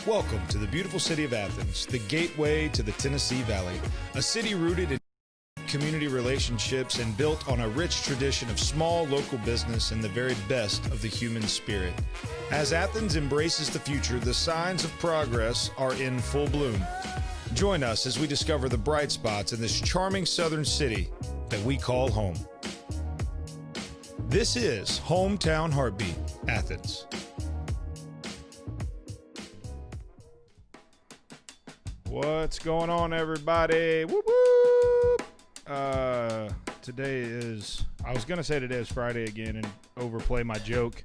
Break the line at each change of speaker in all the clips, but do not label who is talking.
Welcome to the beautiful city of Athens, the gateway to the Tennessee Valley, a city rooted in community relationships and built on a rich tradition of small local business and the very best of the human spirit. As Athens embraces the future, the signs of progress are in full bloom. Join us as we discover the bright spots in this charming southern city that we call home. This is Hometown Heartbeat, Athens. What's going on, everybody? Whoop, whoop. Today is, I was going to say today is Friday again and overplay my joke.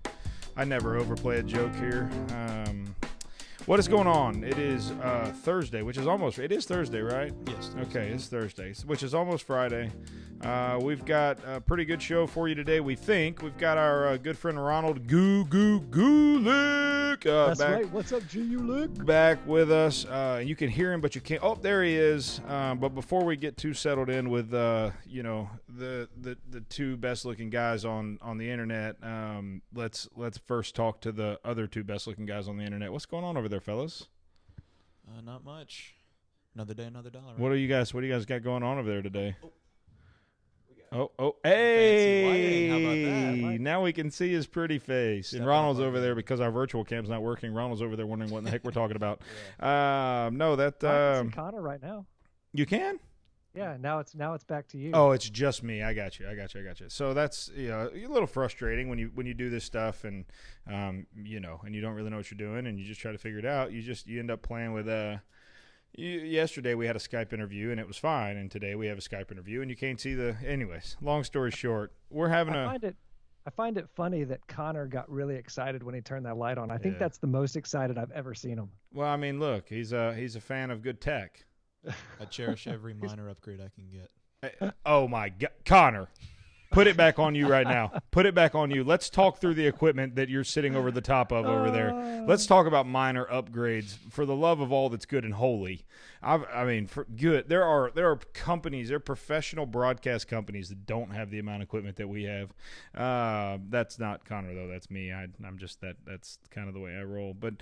I never overplay a joke here. What is going on? It is Thursday, which is almost, it is Thursday, right?
Yes.
Okay, it's Thursday, which is almost Friday. We've got a pretty good show for you today, we think. We've got our good friend Ronald Gulick
That's
back.
right. What's up, Gulick?
Back with us. You can hear him, but you can't. Oh, there he is. But before we get too settled in with, the two best-looking guys on the internet, let's first talk to the other two best-looking guys on the internet. What's going on over there, fellas?
Not much. Another day, another dollar.
What do you guys got going on over there today? Oh,
fancy lighting. How about
hey!
that?
Now we can see his pretty face.
Step
And Ronald's
up
over
our
there
game.
because our virtual cam's not working. Ronald's over there wondering what in the heck we're talking about.
Yeah.
No, that
I can see Connor right now.
you can.
Yeah, now it's back to you.
Oh, it's just me. I got you. So that's a little frustrating when you do this stuff and and you don't really know what you're doing and you just try to figure it out. You end up playing with yesterday we had a Skype interview and it was fine, and today we have a Skype interview and you can't see the. Anyways, long story short, we're having
I find it funny that Connor got really excited when he turned that light on. I think that's the most excited I've ever seen him.
Well, I mean, look, he's a fan of good tech.
I cherish every minor upgrade I can get.
Oh my God, Connor. Put it back on you right now. Put it back on you. Let's talk through the equipment that you're sitting over the top of over there. Let's talk about minor upgrades for the love of all that's good and holy. I mean, for good. There are companies, there are professional broadcast companies that don't have the amount of equipment that we have. That's not Connor though. That's me. I'm just that. That's kind of the way I roll. But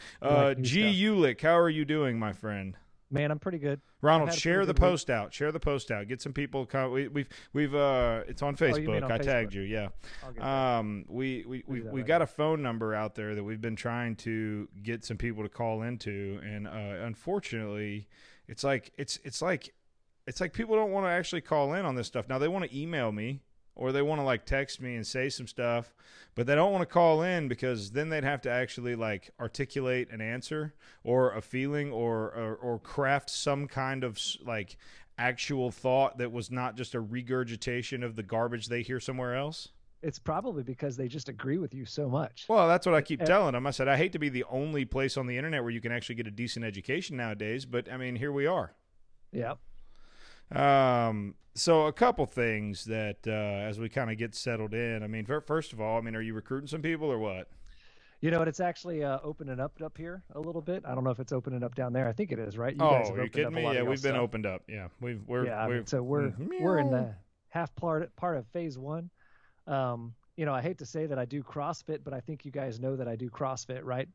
G. Ulick, how are you doing, my friend?
Man, I'm pretty good.
Ronald, share the post out. Share the post out. Get some people. We've it's on Facebook.
on
I tagged
Facebook?
you. Yeah.
I'll get that.
We've got a phone number out there that we've been trying to get some people to call into, and unfortunately, it's like people don't want to actually call in on this stuff. Now they want to email me or they want to like text me and say some stuff, but they don't want to call in because then they'd have to actually like articulate an answer or a feeling or craft some kind of like actual thought that was not just a regurgitation of the garbage they hear somewhere else.
It's probably because they just agree with you so much.
Well, that's what I keep telling them. I said, I hate to be the only place on the internet where you can actually get a decent education nowadays, but I mean, here we are.
Yeah.
So a couple things that as we kind of get settled in, I mean, first of all, I mean, are you recruiting some people or what?
You know what? It's actually opening up here a little bit. I don't know if it's opening up down there. I think it is, right? You guys have
are you
opened
kidding
up
me?
a lot
Yeah,
of
we've been
stuff.
opened up. Yeah, we're
in the half part of phase one. I hate to say that I do CrossFit, but I think you guys know that I do CrossFit, right?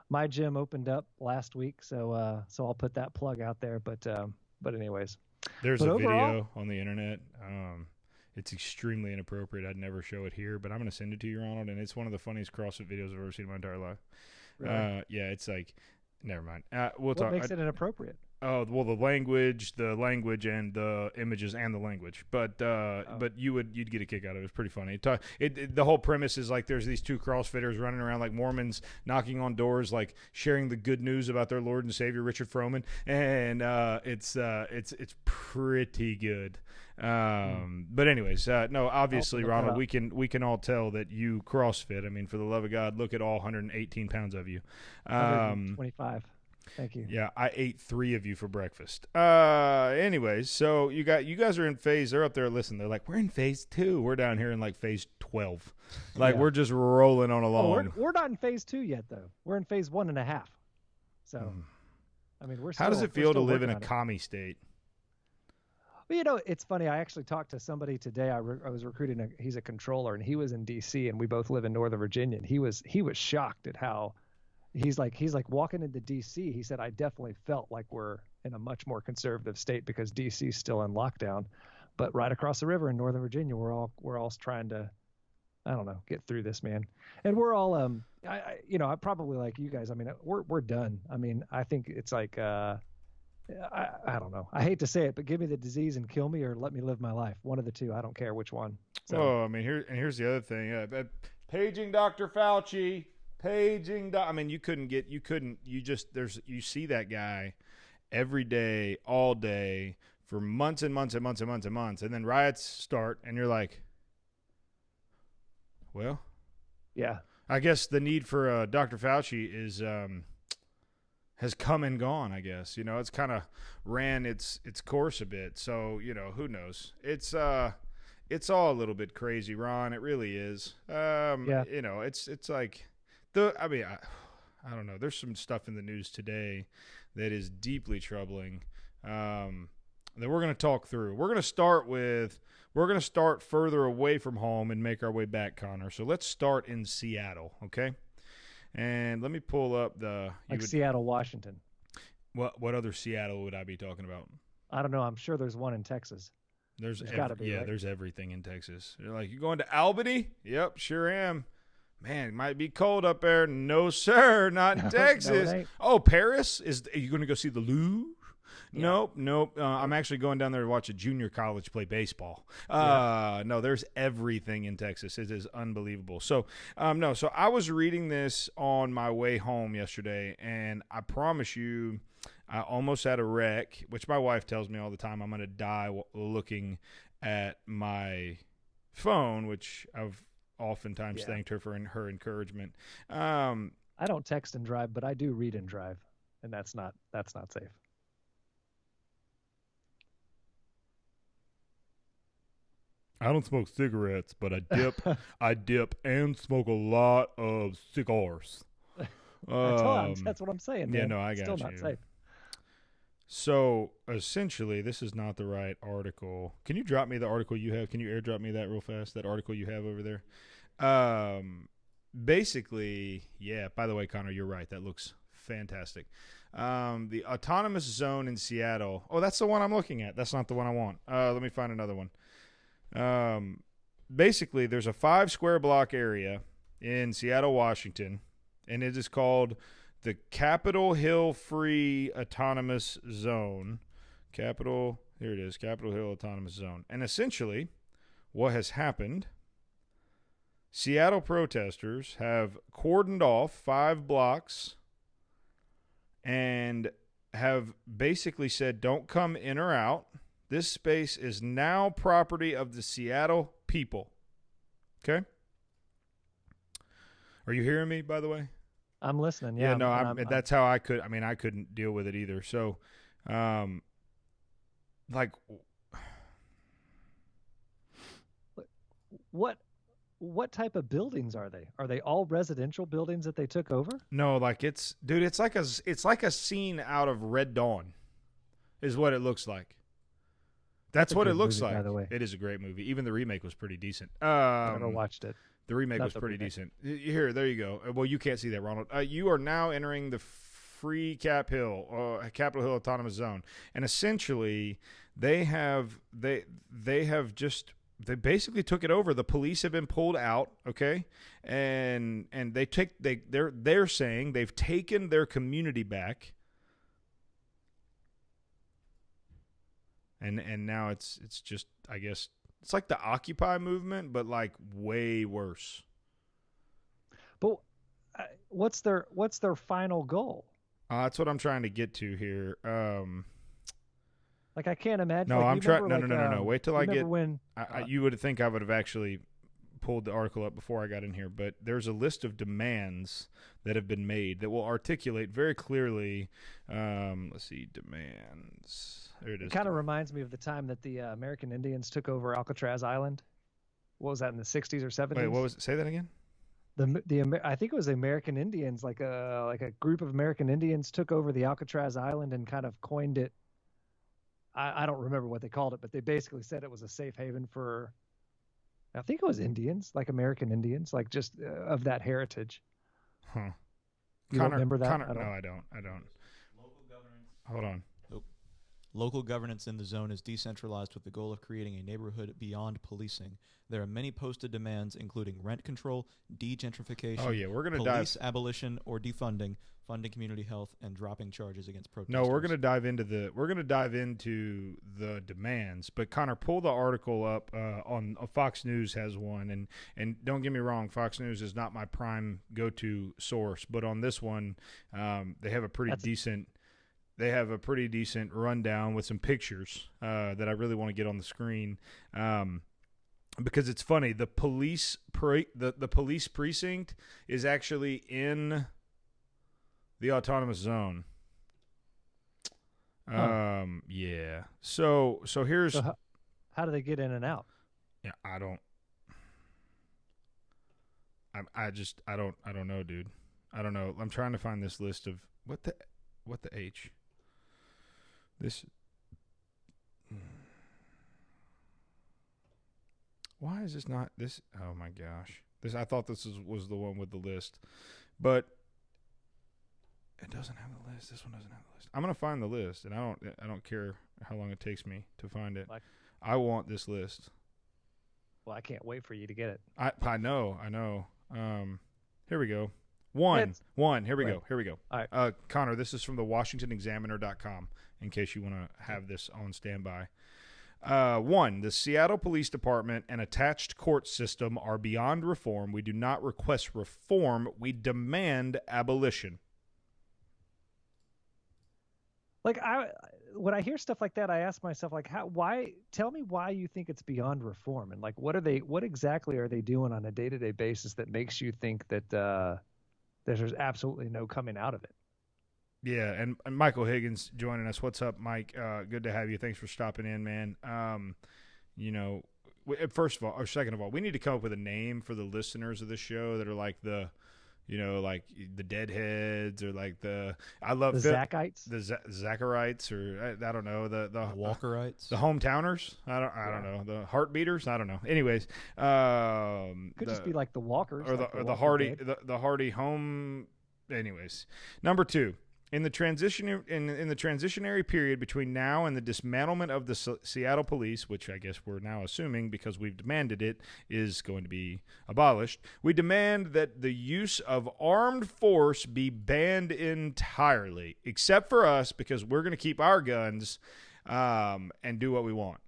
My gym opened up last week, so I'll put that plug out there. But anyways.
There's a video on the internet. It's extremely inappropriate. I'd never show it here, but I'm going to send it to you, Ronald, and it's one of the funniest CrossFit videos I've ever seen in my entire life.
Really?
Yeah, it's like, never mind.
What makes it inappropriate?
Oh, well, the language and the images and the language. But you'd get a kick out of it. It's pretty funny. The whole premise is like there's these two CrossFitters running around like Mormons, knocking on doors, like sharing the good news about their Lord and Savior Richard Froman, and it's pretty good. But anyways, no, obviously, Ronald, we can all tell that you CrossFit. I mean, for the love of God, look at all 118 pounds of you.
125. Thank you.
Yeah, I ate 3 of you for breakfast. Anyways, so you guys are in phase. They're up there. Listen, they're like, we're in phase 2. We're down here in like phase 12. Like we're just rolling on along.
We're not in phase 2 yet, though. We're in phase 1.5. So, I mean,
How does it feel to live in a commie state?
Well, it's funny. I actually talked to somebody today. I was recruiting. He's a controller, and he was in D.C. and we both live in Northern Virginia. And he was shocked at how he's like walking into DC. He said, I definitely felt like we're in a much more conservative state because DC's still in lockdown. But right across the river in Northern Virginia, we're all trying to, I don't know, get through this, man. And we're all I probably like you guys. I mean, we're done. I mean, I think it's like I don't know. I hate to say it, but give me the disease and kill me, or let me live my life. One of the two. I don't care which one. So.
Oh, I mean, here's the other thing. Paging Dr. Fauci. I mean, you see that guy every day, all day, for months and months and months and months and months, and then riots start, and you're like, well,
yeah.
I guess the need for Dr. Fauci has come and gone. I guess it's kind of ran its course a bit. So who knows? It's all a little bit crazy, Ron. It really is.
Yeah.
It's like I don't know. There's some stuff in the news today that is deeply troubling. That we're going to talk through. We're going to start further away from home and make our way back, Connor. So let's start in Seattle, okay? And let me pull up
Seattle, Washington.
What other Seattle would I be talking about?
I don't know. I'm sure there's one in Texas.
There's got to be, right? There's everything in Texas. You're like, you going to Albany? Yep, sure am. Man, it might be cold up there. No, sir, not in Texas.
No,
oh, Paris? Are you going to go see the Louvre?
Yeah.
Nope. I'm actually going down there to watch a junior college play baseball. No, there's everything in Texas. It is unbelievable. So, So I was reading this on my way home yesterday, and I promise you, I almost had a wreck, which my wife tells me all the time I'm going to die looking at my phone, which I've oftentimes thanked her for her encouragement.
I don't text and drive, but I do read and drive, and that's not safe.
I don't smoke cigarettes, but I dip and smoke a lot of cigars.
That's what I'm saying, man.
Yeah, no, I got
Still
you.
not safe.
So, essentially, this is not the right article. Can you drop me the article you have? Can you airdrop me that real fast, that article you have over there? Basically, yeah, by the way, Connor, you're right. That looks fantastic. The autonomous zone in Seattle. Oh, that's the one I'm looking at. That's not the one I want. Let me find another one. Basically, there's a 5 square block area in Seattle, Washington, and it is called the Capitol Hill Free Autonomous Zone. Here it is, Capitol Hill Autonomous Zone. And essentially, what has happened, Seattle protesters have cordoned off 5 blocks and have basically said, don't come in or out. This space is now property of the Seattle people. Okay? Are you hearing me, by the way?
I'm listening. Yeah.
No, that's how I could. I mean, I couldn't deal with it either. So,
what type of buildings are they? Are they all residential buildings that they took over?
No, it's like a scene out of Red Dawn, is what it looks like. That's what it looks like.
By the way,
it is a great movie. Even the remake was pretty decent.
I never watched it.
The remake was pretty decent. Here, there you go. Well, you can't see that, Ronald. You are now entering the free Capitol Hill Autonomous Zone, and essentially, they basically took it over. The police have been pulled out, okay, and they're saying they've taken their community back. And now it's just, I guess, it's like the Occupy movement, but like way worse.
But what's their final goal?
That's what I'm trying to get to here.
I can't imagine.
No, I'm trying. No. Wait till I get.
When
you would think I would have actually pulled the article up before I got in here, but there's a list of demands that have been made that will articulate very clearly. Let's see, demands. There it is.
It kind of reminds me of the time that the American Indians took over Alcatraz Island. What was that, in the 60s or 70s?
Wait, what was it? Say that again.
I think it was the American Indians, like a group of American Indians took over the Alcatraz Island and kind of coined it. I don't remember what they called it, but they basically said it was a safe haven for, I think it was Indians, like American Indians, like just of that heritage.
Huh.
You don't remember that?
No, I don't.
Local governance.
Hold on.
Local governance in the zone is decentralized with the goal of creating a neighborhood beyond policing. There are many posted demands, including rent control, degentrification,
Oh yeah, we're gonna
police
dive.
abolition or defunding, funding community health, and dropping charges against protesters.
No, we're gonna dive into the demands. But Connor, pull the article up on Fox News has one, and don't get me wrong, Fox News is not my prime go-to source, but on this one, they have a pretty decent. They have a pretty decent rundown with some pictures that I really want to get on the screen because it's funny. The police the police precinct is actually in the autonomous zone. Yeah. So here's
how do they get in and out?
Yeah, I don't know, dude. I don't know. I'm trying to find this list of what the H. This. Why is this not this? Oh my gosh! I thought this was the one with the list, but it doesn't have the list. This one doesn't have the list. I'm gonna find the list, and I don't care how long it takes me to find it. I want this list.
Well, I can't wait for you to get it.
I know. Here we go. One. Here we go.
All right.
Connor, this is from the WashingtonExaminer.com. In case you want to have this on standby. 1. The Seattle Police Department and attached court system are beyond reform. We do not request reform. We demand abolition.
Like when I hear stuff like that, I ask myself, like, tell me why you think it's beyond reform, and like, what exactly are they doing on a day-to-day basis that makes you think that there's absolutely no coming out of it?
Yeah, and Michael Higgins joining us. What's up, Mike? Good to have you. Thanks for stopping in, man. First of all, or second of all, we need to come up with a name for the listeners of the show that are like the Deadheads, or like I love
the Zachites,
the Zacharites, or I don't know, the
Walkerites,
the Hometowners. I don't know, the Heartbeaters. I don't know. Anyways,
could just be like the Walkers,
or
like
the Hardy Home. Anyways, number 2. In the transitionary period between now and the dismantlement of the Seattle Police, which I guess we're now assuming because we've demanded it is going to be abolished, we demand that the use of armed force be banned entirely, except for us, because we're going to keep our guns and do what we want.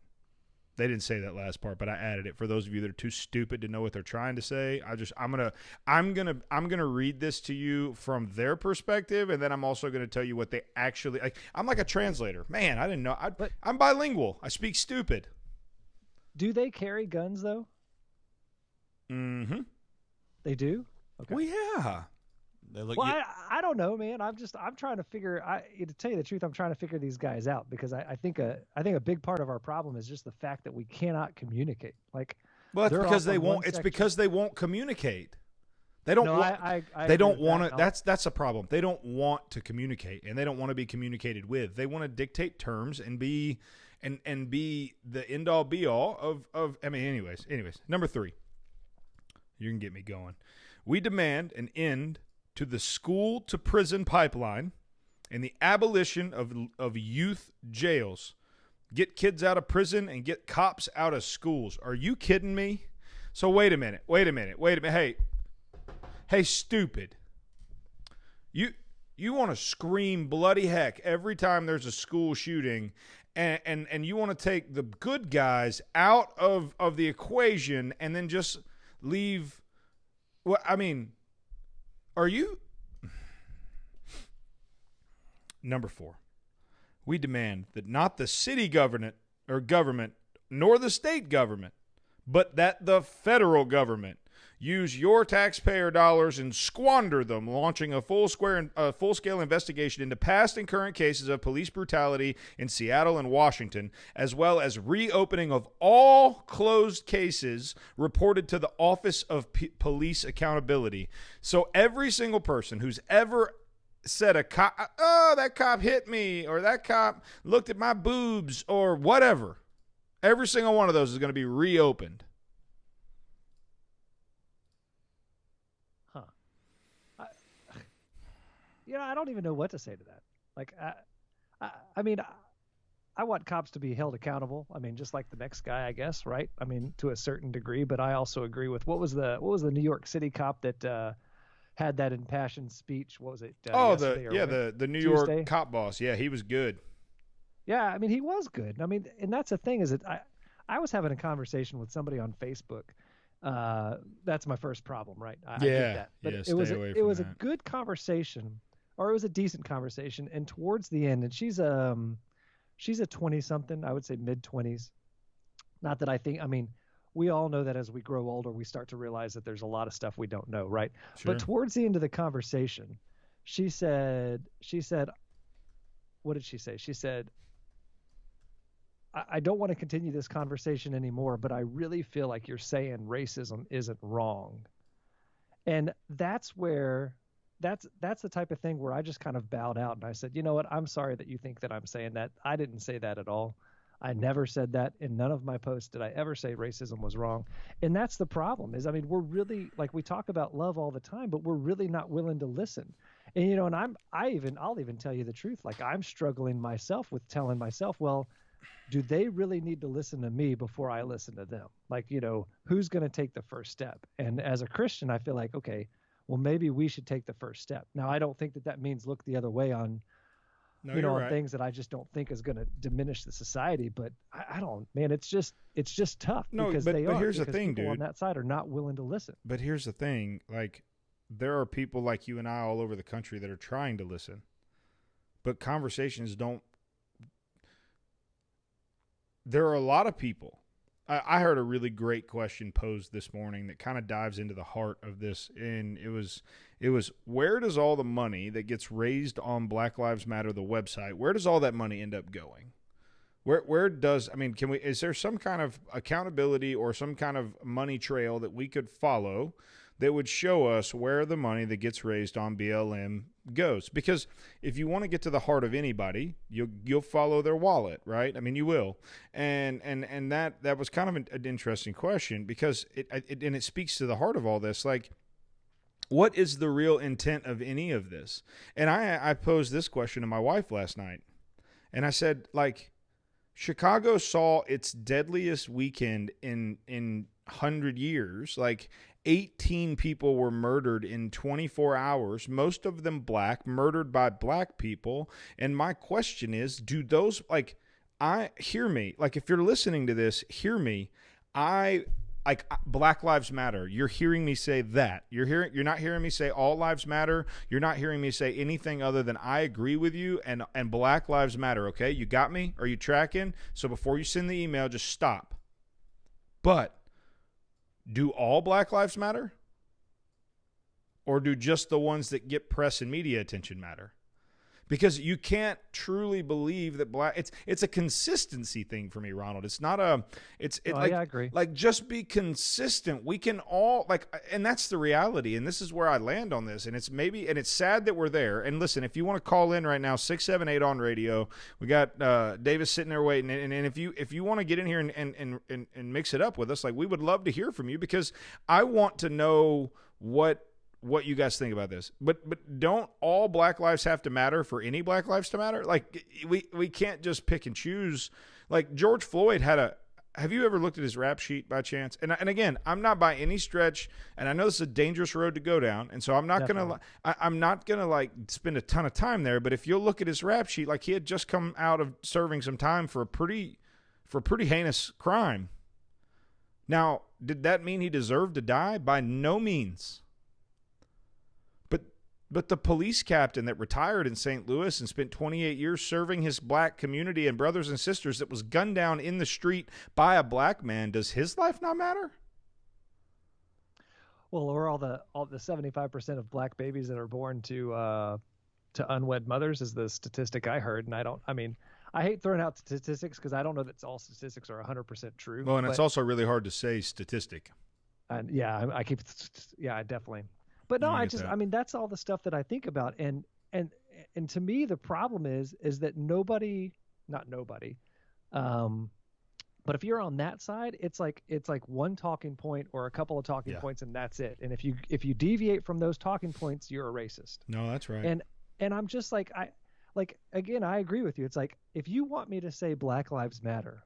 They didn't say that last part, but I added it for those of you that are too stupid to know what they're trying to say. I'm gonna read this to you from their perspective, and then I'm also gonna tell you what they actually like. I'm like a translator, man. I didn't know. I'm bilingual. I speak stupid.
Do they carry guns though?
Mm-hmm.
They do.
Okay. Well, yeah.
I don't know, man. I'm trying to figure. To tell you the truth, I'm trying to figure these guys out because I think a big part of our problem is just the fact that we cannot communicate. Like,
well, it's because they won't. It's because they won't communicate. They don't. No, they don't want to. That's a problem. They don't want to communicate, and they don't want to be communicated with. They want to dictate terms and be the end all be all of. I mean, anyways. Number 3. You can get me going. We demand an end to the school to prison pipeline and the abolition of youth jails. Get kids out of prison and get cops out of schools. Are you kidding me? So wait a minute. Hey, stupid. You want to scream bloody heck every time there's a school shooting, and you want to take the good guys out of the equation and then just leave. Well, I mean, are you? Number 4, we demand that not the city government nor the state government, but that the federal government use your taxpayer dollars and squander them, launching a full-scale investigation into past and current cases of police brutality in Seattle and Washington, as well as reopening of all closed cases reported to the Office of Police Accountability. So every single person who's ever said that cop hit me, or that cop looked at my boobs, or whatever, every single one of those is going to be reopened.
I don't even know what to say to that. Like, I mean, I want cops to be held accountable. I mean, just like the next guy, I guess, right? I mean, to a certain degree, but I also agree with what was the New York City cop that had that impassioned speech? What was it? Yesterday
the New
Tuesday?
York cop boss. Yeah, he was good.
Yeah, I mean, he was good. I mean, and that's the thing is that I was having a conversation with somebody on Facebook. That's my first problem, right? I get that, but
yeah,
it was a good conversation, or it was a decent conversation. And towards the end, and she's a 20-something, I would say mid-20s. Not that I mean, we all know that as we grow older, we start to realize that there's a lot of stuff we don't know, right?
Sure.
But towards the end of the conversation, she said, what did she say? She said, I don't want to continue this conversation anymore, but I really feel like you're saying racism isn't wrong. And that's the type of thing where I just kind of bowed out and I said, you know what? I'm sorry that you think that I'm saying that. I didn't say that at all. I never said that. In none of my posts did I ever say racism was wrong. And that's the problem is, I mean, we're really, like, we talk about love all the time, but we're really not willing to listen. And, and I'll even tell you the truth. Like, I'm struggling myself with telling myself, well, do they really need to listen to me before I listen to them? Like, who's going to take the first step? And as a Christian, I feel like, okay, well, maybe we should take the first step. Now, I don't think that means look the other way on, on things that I just don't think is going to diminish the society. But I don't, man, it's just tough.
No,
because
but here's the thing,
people
dude.
on that side are not willing to listen.
But here's the thing, like, there are people like you and I all over the country that are trying to listen, but conversations don't. There are a lot of people. I heard a really great question posed this morning that kind of dives into the heart of this, and it was where does all the money that gets raised on Black Lives Matter, the website, where does all that money end up going? Is there some kind of accountability or some kind of money trail that we could follow that would show us where the money that gets raised on BLM goes? Because if you want to get to the heart of anybody, you'll follow their wallet, right? I mean, you will. And that was kind of an interesting question because it speaks to the heart of all this. Like, what is the real intent of any of this? And I posed this question to my wife last night, and I said, like, Chicago saw its deadliest weekend in 100 years. Like, 18 people were murdered in 24 hours, most of them black, murdered by black people. And my question is, do those, like, hear me. Like, if you're listening to this, hear me. Black Lives Matter. You're hearing me say that. You're not hearing me say all lives matter. You're not hearing me say anything other than I agree with you and Black Lives Matter, okay? You got me? Are you tracking? So before you send the email, just stop. But do all Black Lives matter? Or do just the ones that get press and media attention matter? Because you can't truly believe that it's a consistency thing for me, Ronald. It's not I agree. Like, just be consistent. We can all, like, and that's the reality. And this is where I land on this. And it's sad that we're there. And listen, if you want to call in right now, 678 on radio, we got Davis sitting there waiting. And if you want to get in here and mix it up with us, like, we would love to hear from you, because I want to know what you guys think about this. But don't all Black lives have to matter for any Black lives to matter? Like, we can't just pick and choose. Like, George Floyd have you ever looked at his rap sheet by chance? And again, I'm not by any stretch, and I know this is a dangerous road to go down, and so I'm not gonna like spend a ton of time there. But if you'll look at his rap sheet, like, he had just come out of serving some time for a pretty heinous crime. Now, did that mean he deserved to die? By no means. But the police captain that retired in St. Louis and spent 28 years serving his black community and brothers and sisters, that was gunned down in the street by a black man, does his life not matter?
Well, or all the 75% of black babies that are born to unwed mothers is the statistic I heard. And I hate throwing out statistics because I don't know that all statistics are 100% true.
Well, and it's also really hard to say statistic.
And yeah, definitely. But no, that's all the stuff that I think about. And to me, the problem is that not nobody, but if you're on that side, it's like one talking point or a couple of talking points, and that's it. And if you deviate from those talking points, you're a racist.
No, that's right.
And And I'm just like, again, I agree with you. It's like, if you want me to say Black Lives Matter,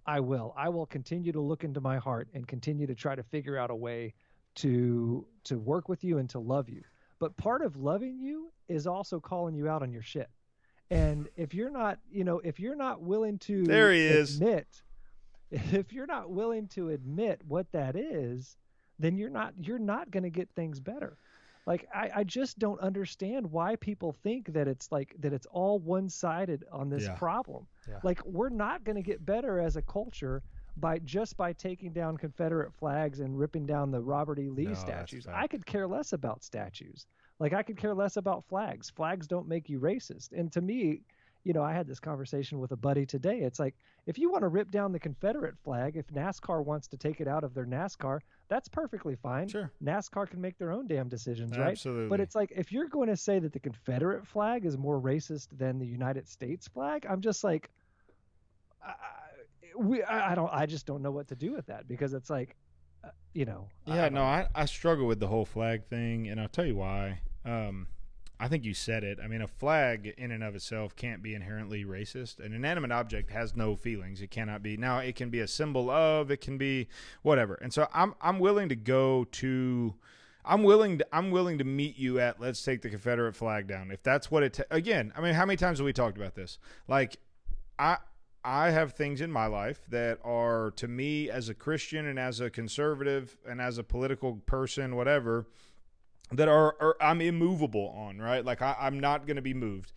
I will continue to look into my heart and continue to try to figure out a way to work with you and to love you. But part of loving you is also calling you out on your shit. And if you're not, if you're not willing
There
to
he is.
if you're not willing to admit what that is, then you're not going to get things better. Like, I just don't understand why people think that it's all one-sided on this problem.
Yeah.
Like, we're not going to get better as a culture by taking down Confederate flags and ripping down the Robert E. Lee statues. I could care less about statues. Like, I could care less about flags. Flags don't make you racist. And to me, I had this conversation with a buddy today. It's like, if you want to rip down the Confederate flag, if NASCAR wants to take it out of their NASCAR, that's perfectly fine.
Sure.
NASCAR can make their own damn decisions, right?
Absolutely.
But it's like, if you're going to say that the Confederate flag is more racist than the United States flag, I'm just like, I just don't know what to do with that, because it's like,
I struggle with the whole flag thing, and I'll tell you why. I think you said it. I mean, a flag in and of itself can't be inherently racist. An inanimate object has no feelings. It cannot be. Now, it can be a symbol of, it can be whatever. And so I'm willing to go to, I'm willing to meet you at, let's take the Confederate flag down. If that's what it, again, I mean, how many times have we talked about this? Like, I have things in my life that are, to me, as a Christian and as a conservative and as a political person, whatever, that are I'm immovable on, right? Like, I'm not going to be moved.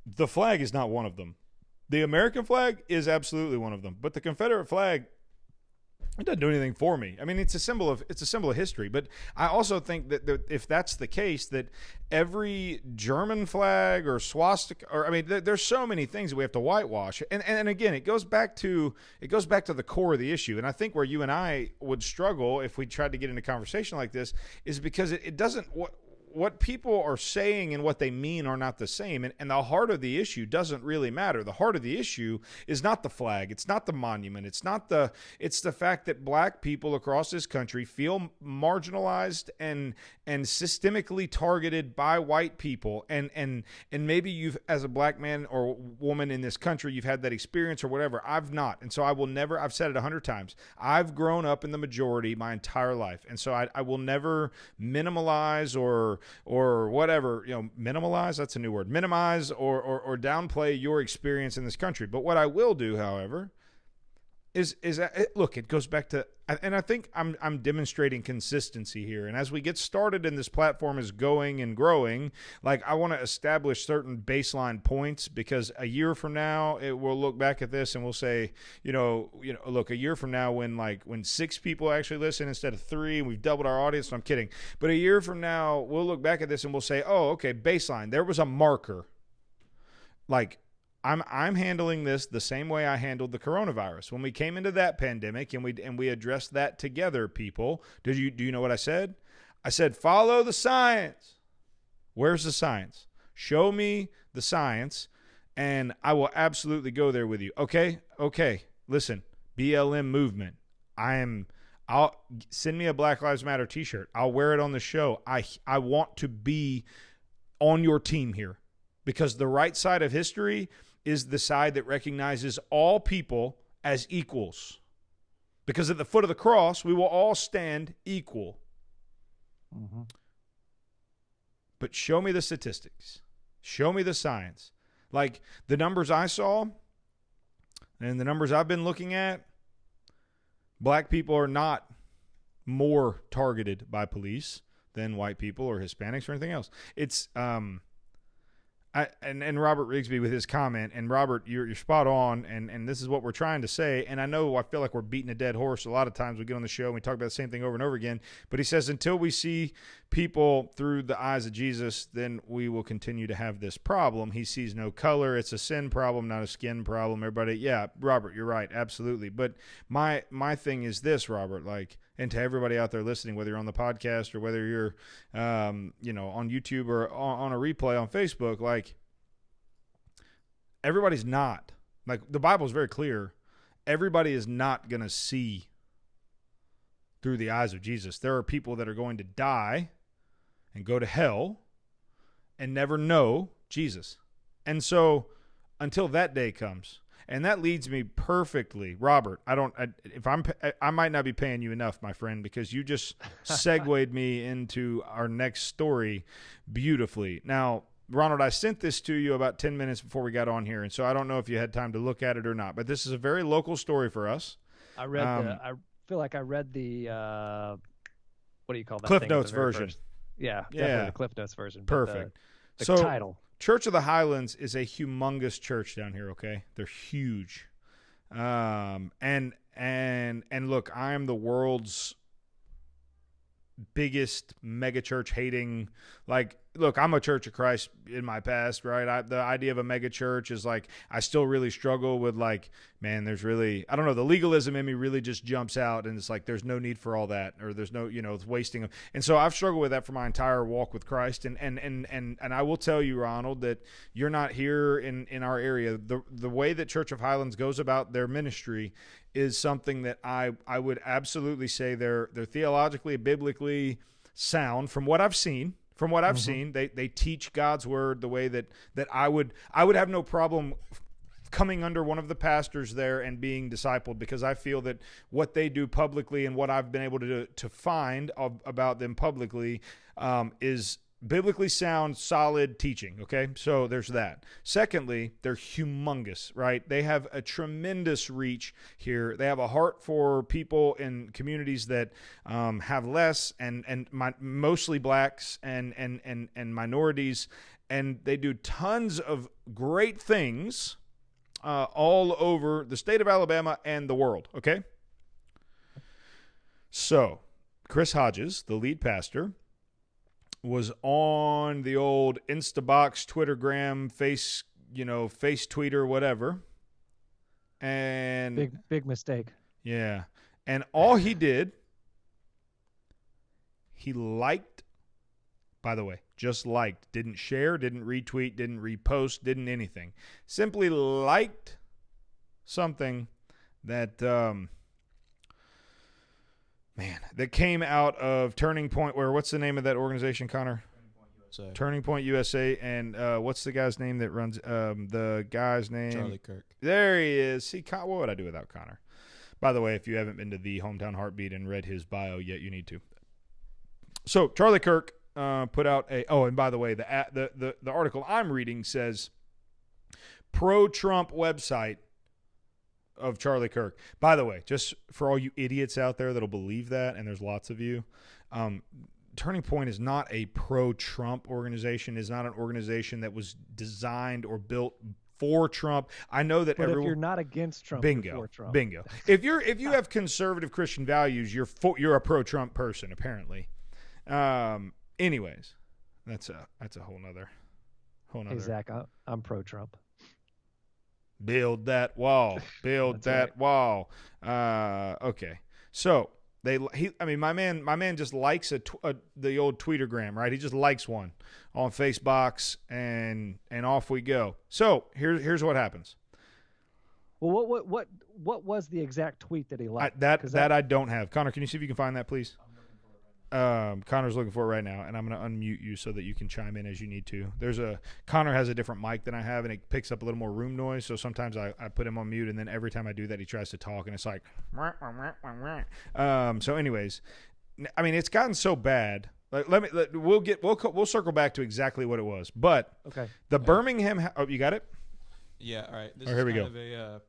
The flag is not one of them. The American flag is absolutely one of them. But the Confederate flag, it doesn't do anything for me. I mean, it's a symbol of history. But I also think that if that's the case, that every German flag or swastika, or I mean, there's so many things that we have to whitewash. And again, it goes back to the core of the issue. And I think where you and I would struggle if we tried to get into a conversation like this is because it doesn't. What people are saying and what they mean are not the same. And the heart of the issue doesn't really matter. The heart of the issue is not the flag. It's not the monument. It's the fact that black people across this country feel marginalized and systemically targeted by white people. And maybe you've, as a black man or woman in this country, you've had that experience or whatever. I've not. And so I will never, I've said it 100 times. I've grown up in the majority my entire life. And so I will never minimalize or whatever, minimalize, that's a new word, minimize or downplay your experience in this country. But what I will do, however, is look, it goes back to, and I think I'm demonstrating consistency here. And as we get started and this platform is going and growing, like, I want to establish certain baseline points, because a year from now, we'll look back at this and we'll say, look, a year from now when 6 people actually listen instead of 3, and we've doubled our audience. So I'm kidding. But a year from now, we'll look back at this and we'll say, oh, okay, baseline. There was a marker. Like, I'm handling this the same way I handled the coronavirus. When we came into that pandemic and we addressed that together, people, do you know what I said? I said, follow the science. Where's the science? Show me the science, and I will absolutely go there with you. Okay. Listen, BLM movement. I'll send me a Black Lives Matter t-shirt. I'll wear it on the show. I want to be on your team here, because the right side of history is the side that recognizes all people as equals. Because at the foot of the cross, we will all stand equal.
Mm-hmm.
But show me the statistics. Show me the science. Like, the numbers I saw and the numbers I've been looking at, black people are not more targeted by police than white people or Hispanics or anything else. It's and Robert Rigsby with his comment, and Robert, you're spot on, and this is what we're trying to say. And I feel like we're beating a dead horse. A lot of times we get on the show and we talk about the same thing over and over again. But he says, until we see people through the eyes of Jesus, then we will continue to have this problem. He sees no color. It's a sin problem, not a skin problem. Everybody, yeah, Robert, you're right, absolutely. But my thing is this, Robert, like, and to everybody out there listening, whether you're on the podcast or whether you're, on YouTube or on a replay on Facebook, like, everybody's not. Like, the Bible is very clear. Everybody is not going to see through the eyes of Jesus. There are people that are going to die and go to hell, and never know Jesus. And so until that day comes, and that leads me perfectly, Robert. I might not be paying you enough, my friend, because you just segued me into our next story beautifully. Now, Ronald, I sent this to you about 10 minutes before we got on here, and so I don't know if you had time to look at it or not, but this is a very local story for us.
I feel like I read the what do you call that?
Cliff Notes version.
Yeah, definitely the Cliff Notes version.
Perfect.
The title.
Church of the Highlands is a humongous church down here. Okay, they're huge, and look, I am the world's biggest mega church hating. Like, look, I'm a Church of Christ in my past, right? The idea of a mega church is like, I still really struggle with, like, man, there's really, I don't know, the legalism in me really just jumps out, and it's like, there's no need for all that, or there's no, it's wasting of, and so I've struggled with that for my entire walk with Christ, and I will tell you, Ronald, that you're not here in our area. The way that Church of Highlands goes about their ministry is something that I would absolutely say they're theologically, biblically sound from what I've seen. From what I've seen, they teach God's word the way that I would have no problem coming under one of the pastors there and being discipled, because I feel that what they do publicly and what I've been able to find about them publicly is biblically sound, solid teaching. Okay, so there's that. Secondly, they're humongous, right? They have a tremendous reach here. They have a heart for people in communities that have less and mostly blacks and minorities, and they do tons of great things all over the state of Alabama and the world. Okay, so Chris Hodges, the lead pastor, was on the old Instabox, Twittergram, face Tweeter, whatever. And
big mistake.
Yeah. And all he did, he liked, by the way, just liked, didn't share, didn't retweet, didn't repost, didn't anything. Simply liked something that that came out of Turning Point, what's the name of that organization, Connor? Turning Point USA. And what's the guy's name that runs the guy's name?
Charlie Kirk.
There he is. See, what would I do without Connor? By the way, if you haven't been to the Hometown Heartbeat and read his bio yet, you need to. So Charlie Kirk put out and by the way, the article I'm reading says pro-Trump website of Charlie Kirk. By the way, just for all you idiots out there that'll believe that, and there's lots of you, Turning Point is not a pro-Trump organization, is not an organization that was designed or built for Trump. I know that
but if you're not against Trump,
bingo,
you're for Trump.
Bingo. If you have conservative Christian values, you're a pro-Trump person, apparently. Anyways, that's a whole nother.
Hey Zach, I'm pro-Trump.
Build that wall. Build that right. Wall. Okay. So my man just likes the old Tweetergram, right? He just likes one on Facebox, and off we go. So here's what happens.
Well, what was the exact tweet that he liked?
That I don't have. Connor, can you see if you can find that, please? Connor's looking for it right now, and I'm going to unmute you so that you can chime in as you need to. Connor has a different mic than I have, and it picks up a little more room noise, so sometimes I put him on mute, and then every time I do that, he tries to talk, and it's like, so anyways, I mean, it's gotten so bad. We'll circle back to exactly what it was, but
okay.
The Birmingham. Oh, you got it?
Yeah. All right. This
here
is
we
kind
go.
of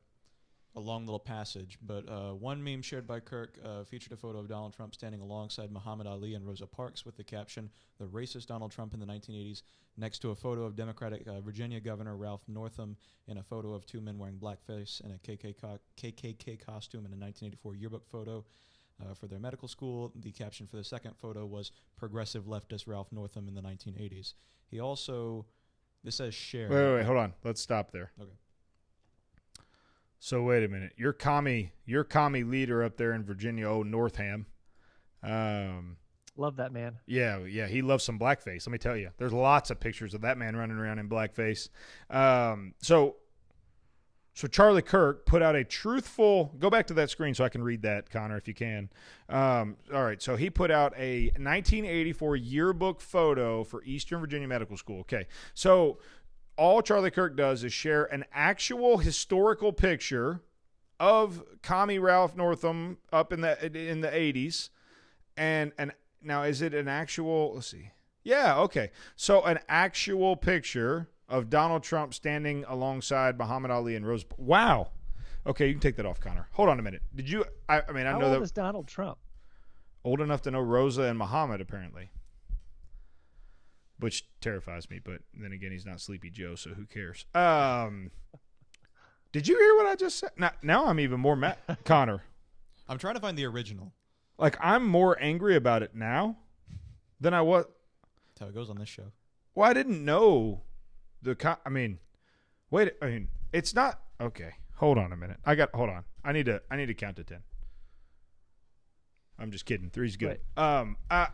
a long little passage, but one meme shared by Kirk featured a photo of Donald Trump standing alongside Muhammad Ali and Rosa Parks with the caption, "The racist Donald Trump in the 1980s," next to a photo of Democratic Virginia Governor Ralph Northam in a photo of two men wearing blackface and a KKK costume in a 1984 yearbook photo for their medical school. The caption for the second photo was, "Progressive leftist Ralph Northam in the 1980s." He also, this says share.
Wait, hold on. Let's stop there.
Okay.
So wait a minute. Your commie leader up there in Virginia, Northam.
Love that man.
Yeah, he loves some blackface. Let me tell you, there's lots of pictures of that man running around in blackface. So So Charlie Kirk put out a truthful. Go back to that screen so I can read that, Connor, if you can. All right. So he put out a 1984 yearbook photo for Eastern Virginia Medical School. Okay. So all Charlie Kirk does is share an actual historical picture of Commie Ralph Northam up in the 80s, and now is it an actual? Let's see. Yeah. Okay. So an actual picture of Donald Trump standing alongside Muhammad Ali and Rose. Wow. Okay, you can take that off, Connor. Hold on a minute. Did you? I mean, I
How
know
old
that
is Donald Trump?
Old enough to know Rosa and Muhammad, apparently, which terrifies me. But then again, he's not Sleepy Joe, so who cares? Did you hear what I just said? Now I'm even more mad, Connor.
I'm trying to find the original.
Like, I'm more angry about it now than I was.
That's how it goes on this show.
Well, I didn't know. It's not okay. Hold on a minute. Hold on. I need to count to 10. I'm just kidding. 3's good. Right.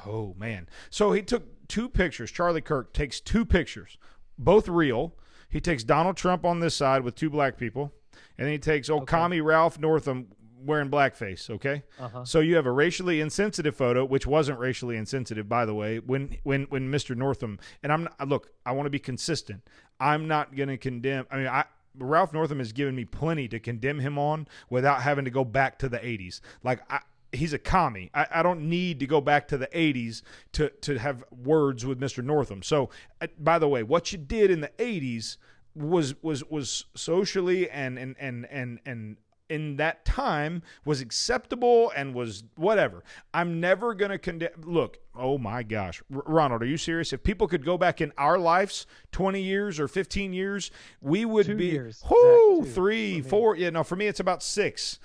Oh man. So he took 2 pictures. Charlie Kirk takes 2 pictures, both real. He takes Donald Trump on this side with 2 black people, and then he takes Commie Ralph Northam wearing blackface, okay? Uh-huh. So you have a racially insensitive photo, which wasn't racially insensitive, by the way, when Mr. Northam, and I want to be consistent. I'm not going to condemn. I mean, Ralph Northam has given me plenty to condemn him on without having to go back to the 80s. Like, he's a commie. I don't need to go back to the 80s to have words with Mr. Northam. So, by the way, what you did in the 80s was socially and in that time was acceptable and was whatever. I'm never going to condemn. Look, oh my gosh. Ronald, are you serious? If people could go back in our lives 20 years or 15 years, we would
2
be
years.
3, 4. Yeah, no, for me, it's about 6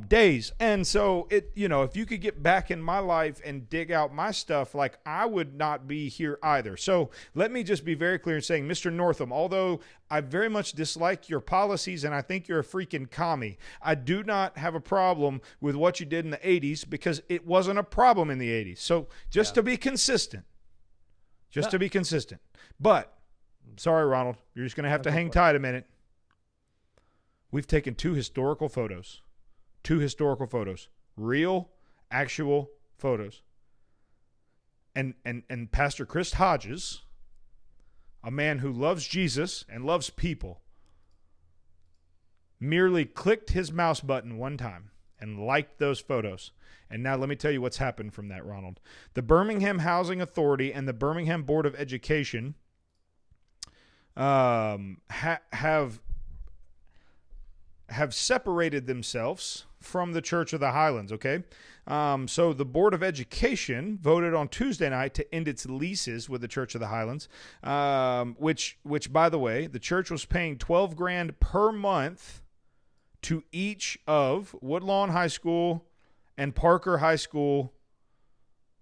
days. And so if you could get back in my life and dig out my stuff, like, I would not be here either. So let me just be very clear in saying, Mr. Northam, although I very much dislike your policies and I think you're a freaking commie, I do not have a problem with what you did in the 80s because it wasn't a problem in the 80s. So just to be consistent. To be consistent. But, sorry, Ronald, you're just going to have to hang tight a minute. We've taken 2 historical photos. 2 historical photos. Real, actual photos. And Pastor Chris Hodges, a man who loves Jesus and loves people, merely clicked his mouse button one time and liked those photos. And now let me tell you what's happened from that, Ronald. The Birmingham Housing Authority and the Birmingham Board of Education have separated themselves from the Church of the Highlands, okay? So the Board of Education voted on Tuesday night to end its leases with the Church of the Highlands, which by the way, the church was paying $12,000 per month to each of Woodlawn High School and Parker High School.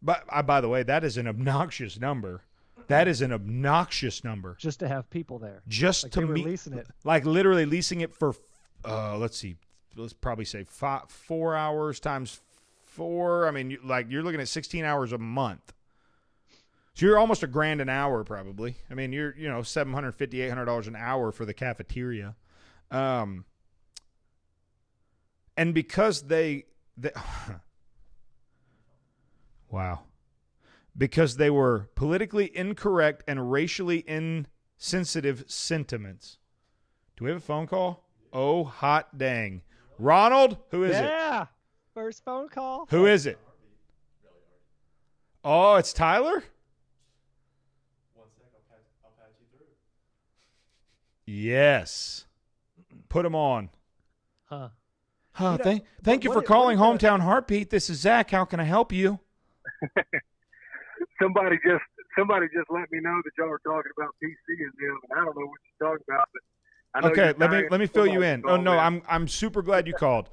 But by the way, that is an obnoxious number. That is an obnoxious number.
Just to have people there.
Just
like
to
meet, leasing it.
Like literally leasing it for, let's see, let's probably say 4 hours times 4. I mean, you're looking at 16 hours a month. So you're almost $1,000 an hour, probably. I mean, you're $750, $800 an hour for the cafeteria, and because they wow. Because they were politically incorrect and racially insensitive sentiments. Do we have a phone call? Oh, hot dang. Ronald, who is it?
Yeah, first phone call.
Who is it? Oh, it's Tyler?
1 sec, I'll patch you through.
Yes. Put him on.
Huh.
Thank you for calling Hometown Heartbeat. This is Zach. How can I help you?
Somebody just let me know that y'all are talking about PC and them, and I don't know what you're talking about, but I know
okay, let me fill you in. Oh no, I'm super glad you called.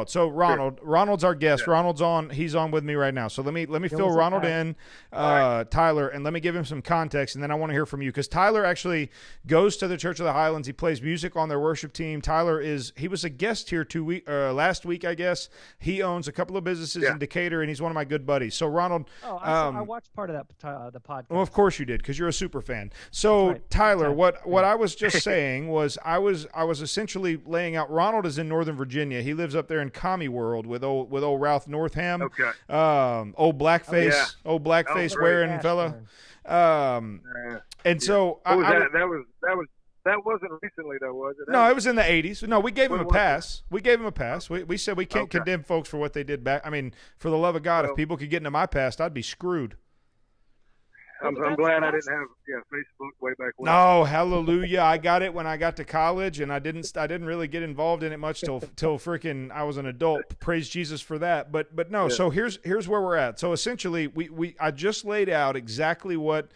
So Ronald's our guest. Sure. He's on with me right now. So let me fill Ronald in, Tyler, and let me give him some context, and then I want to hear from you because Tyler actually goes to the Church of the Highlands. He plays music on their worship team. Tyler he was a guest here last week, I guess. He owns a couple of businesses in Decatur, and he's one of my good buddies. So Ronald,
I watched part of that the podcast.
Well, of course you did because you're a super fan. So
right.
Tyler, what I was just saying. saying was I was essentially laying out. Ronald is in Northern Virginia. He lives up there in Commie World with old Ralph Northam.
Okay.
Old blackface wearing fella. And so
that wasn't recently though, was it?
No, it was in the 80s. No, we gave him a pass. We gave him a pass. We said we can't condemn folks for what they did back. I mean, for the love of God, if people could get into my past, I'd be screwed.
I'm glad I didn't have Facebook way back when.
No, hallelujah! I got it when I got to college, and I didn't really get involved in it much till freaking I was an adult. Praise Jesus for that. But no. Yeah. So here's where we're at. So essentially, I just laid out exactly what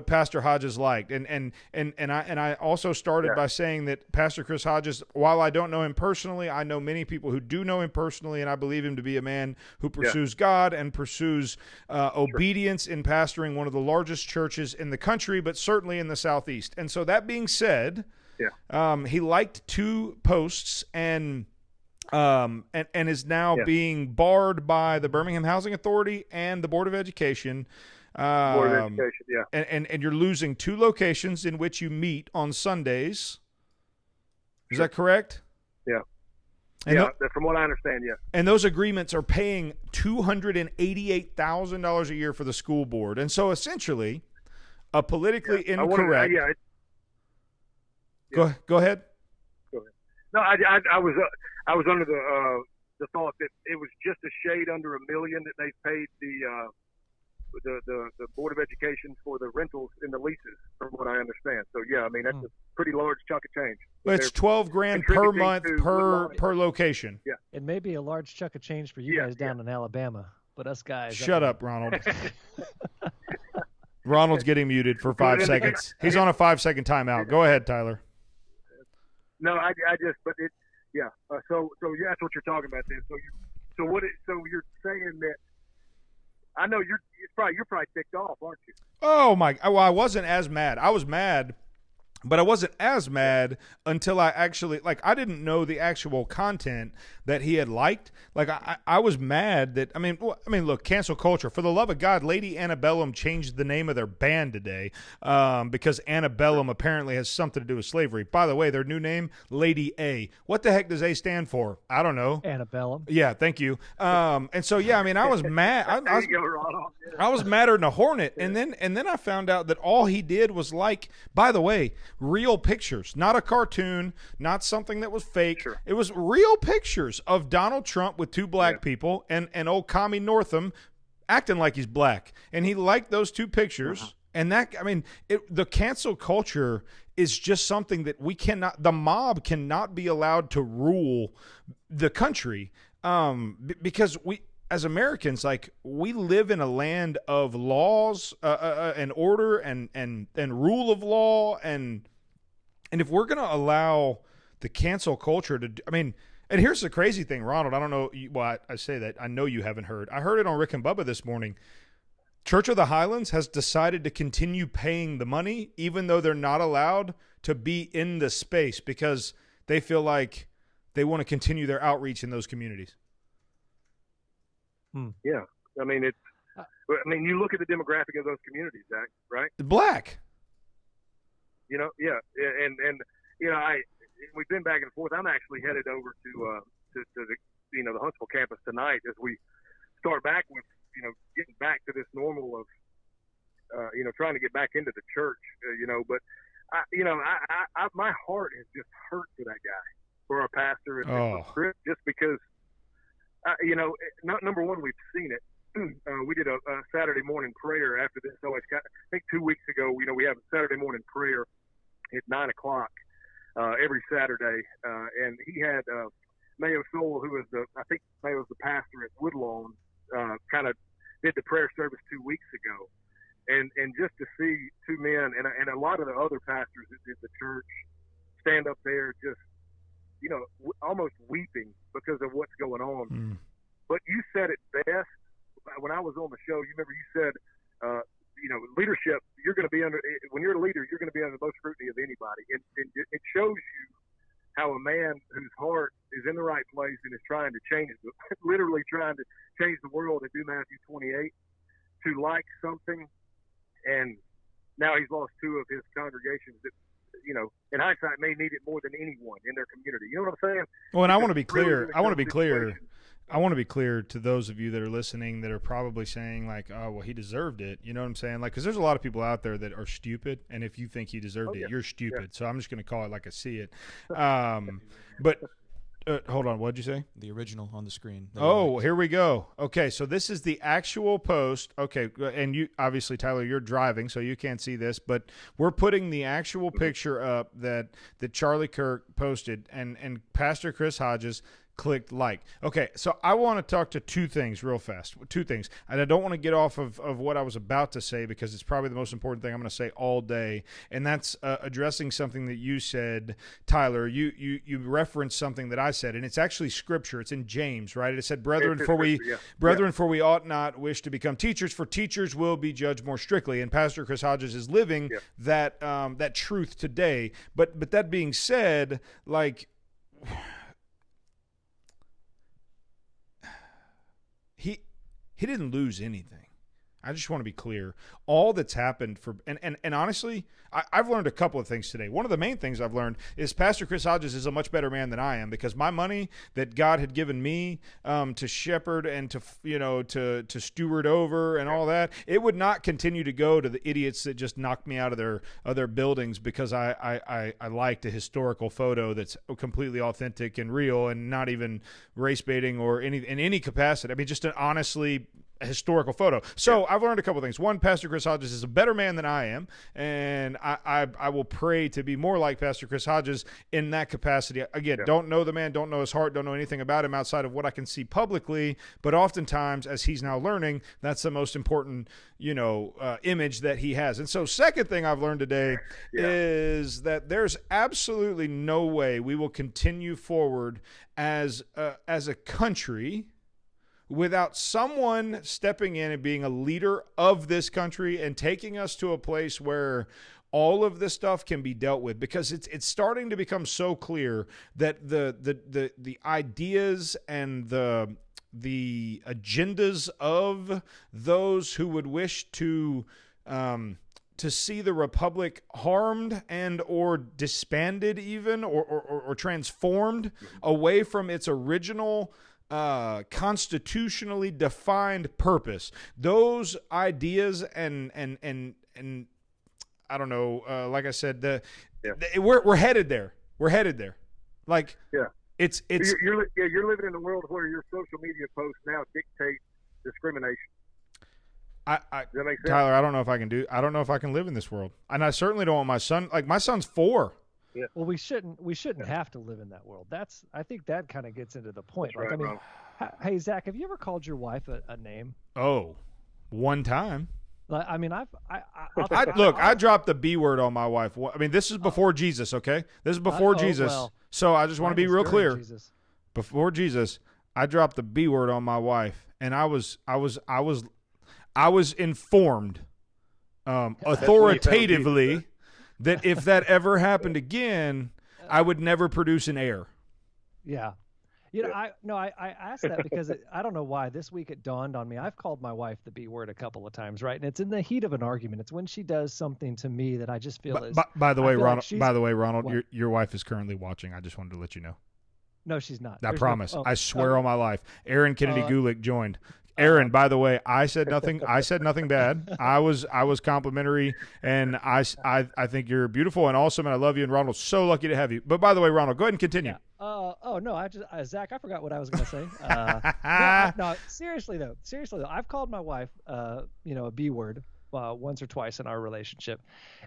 Pastor Hodges liked, and I also started by saying that Pastor Chris Hodges, while I don't know him personally, I know many people who do know him personally, and I believe him to be a man who pursues God and pursues obedience in pastoring one of the largest churches in the country, but certainly in the Southeast. And so that being said, he liked 2 posts and is now being barred by the Birmingham Housing Authority and the Board of Education.
Board of Education,
and you're losing 2 locations in which you meet on Sundays. Is that correct?
Yeah. From what I understand, yeah.
And those agreements are paying $288,000 a year for the school board. And so essentially, a politically incorrect. Go ahead.
Go ahead. No, I was under the thought that it was just a shade under $1 million that they paid the Board of Education for the rentals and the leases, from what I understand. So yeah, I mean that's a pretty large chunk of change.
Well, it's $12,000 per month per location.
Yeah,
it may be a large chunk of change for you guys down in Alabama, but us guys.
Shut up, Ronald. Ronald's getting muted for 5 seconds. He's on a 5-second timeout. Go ahead, Tyler.
No, I just, but it, yeah. So yeah, that's what you're talking about then. So you're saying that. I know you're probably ticked off, aren't you?
Oh my! Well, I wasn't as mad. I was mad, but I wasn't as mad until I actually I didn't know the actual content that he had liked. I was mad that I mean look, cancel culture, for the love of God. Lady Antebellum changed the name of their band today because Antebellum apparently has something to do with slavery. By the way, their new name, Lady A. What the heck does A stand for? I don't know.
Antebellum.
Yeah, thank you. And so yeah, I mean I was mad. I was madder than a hornet, and then I found out that all he did was by the way, real pictures, not a cartoon, not something that was fake.
Sure.
It was real pictures of Donald Trump with 2 black people and old Commie Northam acting like he's black. And he liked those 2 pictures. And that, I mean, the cancel culture is just something that the mob cannot be allowed to rule the country because we, as Americans, we live in a land of laws and order and rule of law. And if we're going to allow the cancel culture to, I mean, and here's the crazy thing, Ronald, I don't know, I say that, I know you haven't heard. I heard it on Rick and Bubba this morning. Church of the Highlands has decided to continue paying the money, even though they're not allowed to be in the space because they feel like they want to continue their outreach in those communities.
Yeah. I mean, you look at the demographic of those communities, Zach, right?
Black.
Yeah. And we've been back and forth. I'm actually headed over to the the Huntsville campus tonight as we start back with getting back to this normal of trying to get back into the church. But my heart has just hurt for that guy, for our pastor, and for Chris, just because number one, we've seen it. We did a Saturday morning prayer after this. I think 2 weeks ago. We have a Saturday morning prayer at 9:00. Every Saturday, and he had Mayo Soul, who is Mayo's the pastor at Woodlawn, kind of did the prayer service 2 weeks ago, and just to see 2 men and a lot of the other pastors at the church stand up there, just almost weeping because of what's going on. But you said it best when I was on the show. You remember you said, leadership, you're going to be under, when you're a leader, you're going to be under the most scrutiny of anybody. And it shows you how a man whose heart is in the right place and is trying to change, literally trying to change the world and do Matthew 28, to like something. And now he's lost 2 of his congregations that, in hindsight may need it more than anyone in their community. You know what I'm saying?
Well, and I want to be
Really,
clear.
really
I want to
tough
be clear.
situation.
I want to be clear to those of you that are listening that are probably saying like, "Oh, well, he deserved it." You know what I'm saying? Like, because there's a lot of people out there that are stupid, and if you think he deserved it, you're stupid. Yeah. So I'm just going to call it like I see it. But hold on, what'd you say?
The original on the screen.
Oh, here we go. Okay, so this is the actual post. Okay, and you obviously, Tyler, you're driving, so you can't see this, but we're putting the actual picture up that Charlie Kirk posted, and Pastor Chris Hodges clicked like. Okay, so I want to talk to two things real fast. Two things. And I don't want to get off of what I was about to say because it's probably the most important thing I'm going to say all day. And that's addressing something that you said, Tyler. You referenced something that I said, and it's actually scripture. It's in James, right? It said, Brethren, for we ought not wish to become teachers, for teachers will be judged more strictly. And Pastor Chris Hodges is living that truth today. But that being said, like, he didn't lose anything. I just want to be clear. All that's happened and honestly, I've learned a couple of things today. One of the main things I've learned is Pastor Chris Hodges is a much better man than I am, because my money that God had given me to shepherd and to steward over and all that, it would not continue to go to the idiots that just knocked me out of their buildings because I liked a historical photo that's completely authentic and real and not even race baiting or in any capacity. I mean, just an honestly historical photo. So I've learned a couple things. One, Pastor Chris Hodges is a better man than I am, and I will pray to be more like Pastor Chris Hodges in that capacity. Again, don't know the man, don't know his heart, don't know anything about him outside of what I can see publicly, but oftentimes, as he's now learning, that's the most important, image that he has. And so second thing I've learned today is that there's absolutely no way we will continue forward as a country without someone stepping in and being a leader of this country and taking us to a place where all of this stuff can be dealt with, because it's starting to become so clear that the ideas and the agendas of those who would wish to see the republic harmed and or disbanded even or transformed away from its original constitutionally defined purpose. Those ideas and I don't know, like I said, we're headed there. We're headed there. Like, it's
you're living in a world where your social media posts now dictate discrimination.
Does that make sense? Tyler, I don't know if I can live in this world, and I certainly don't want my son. Like, my son's 4.
Yeah. Well, we shouldn't have to live in that world. I think that kind of gets into the point.
That's
like,
right,
hey, Zach, have you ever called your wife a name?
Oh, one time.
I mean,
I dropped the B word on my wife. I mean, this is before Jesus, okay? This is before Jesus.
Well,
so I just want to be real clear.
Jesus.
Before Jesus, I dropped the B word on my wife, and I was informed authoritatively that if that ever happened again, I would never produce an heir.
Yeah. I asked that because I don't know why. This week it dawned on me. I've called my wife the B word a couple of times, right? And it's in the heat of an argument. It's when she does something to me that I just feel is.
By the way, Ronald, your wife is currently watching. I just wanted to let you know.
No, she's not.
I promise. I swear on my life. Aaron Kennedy Gulick joined. Aaron, by the way, I said nothing. I said nothing bad. I was complimentary, and I think you're beautiful and awesome, and I love you. And Ronald's so lucky to have you. But by the way, Ronald, go ahead and continue.
Yeah. No, Zach, I forgot what I was going to say. No, seriously though, I've called my wife, a B word once or twice in our relationship,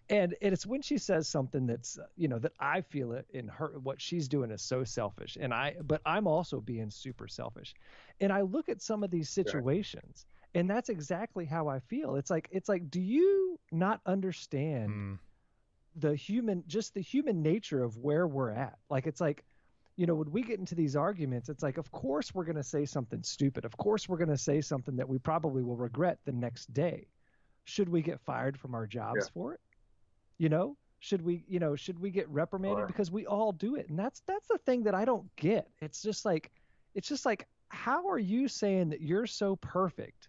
and it's when she says something that's that I feel it in her, what she's doing is so selfish, but I'm also being super selfish, and I look at some of these situations, and that's exactly how I feel. It's like, do you not understand the human nature of where we're at? Like, it's like, when we get into these arguments, it's like, of course we're going to say something stupid. Of course we're going to say something that we probably will regret the next day. Should we get fired from our jobs for it? Should we get reprimanded? Because we all do it. And that's the thing that I don't get. It's just like, how are you saying that you're so perfect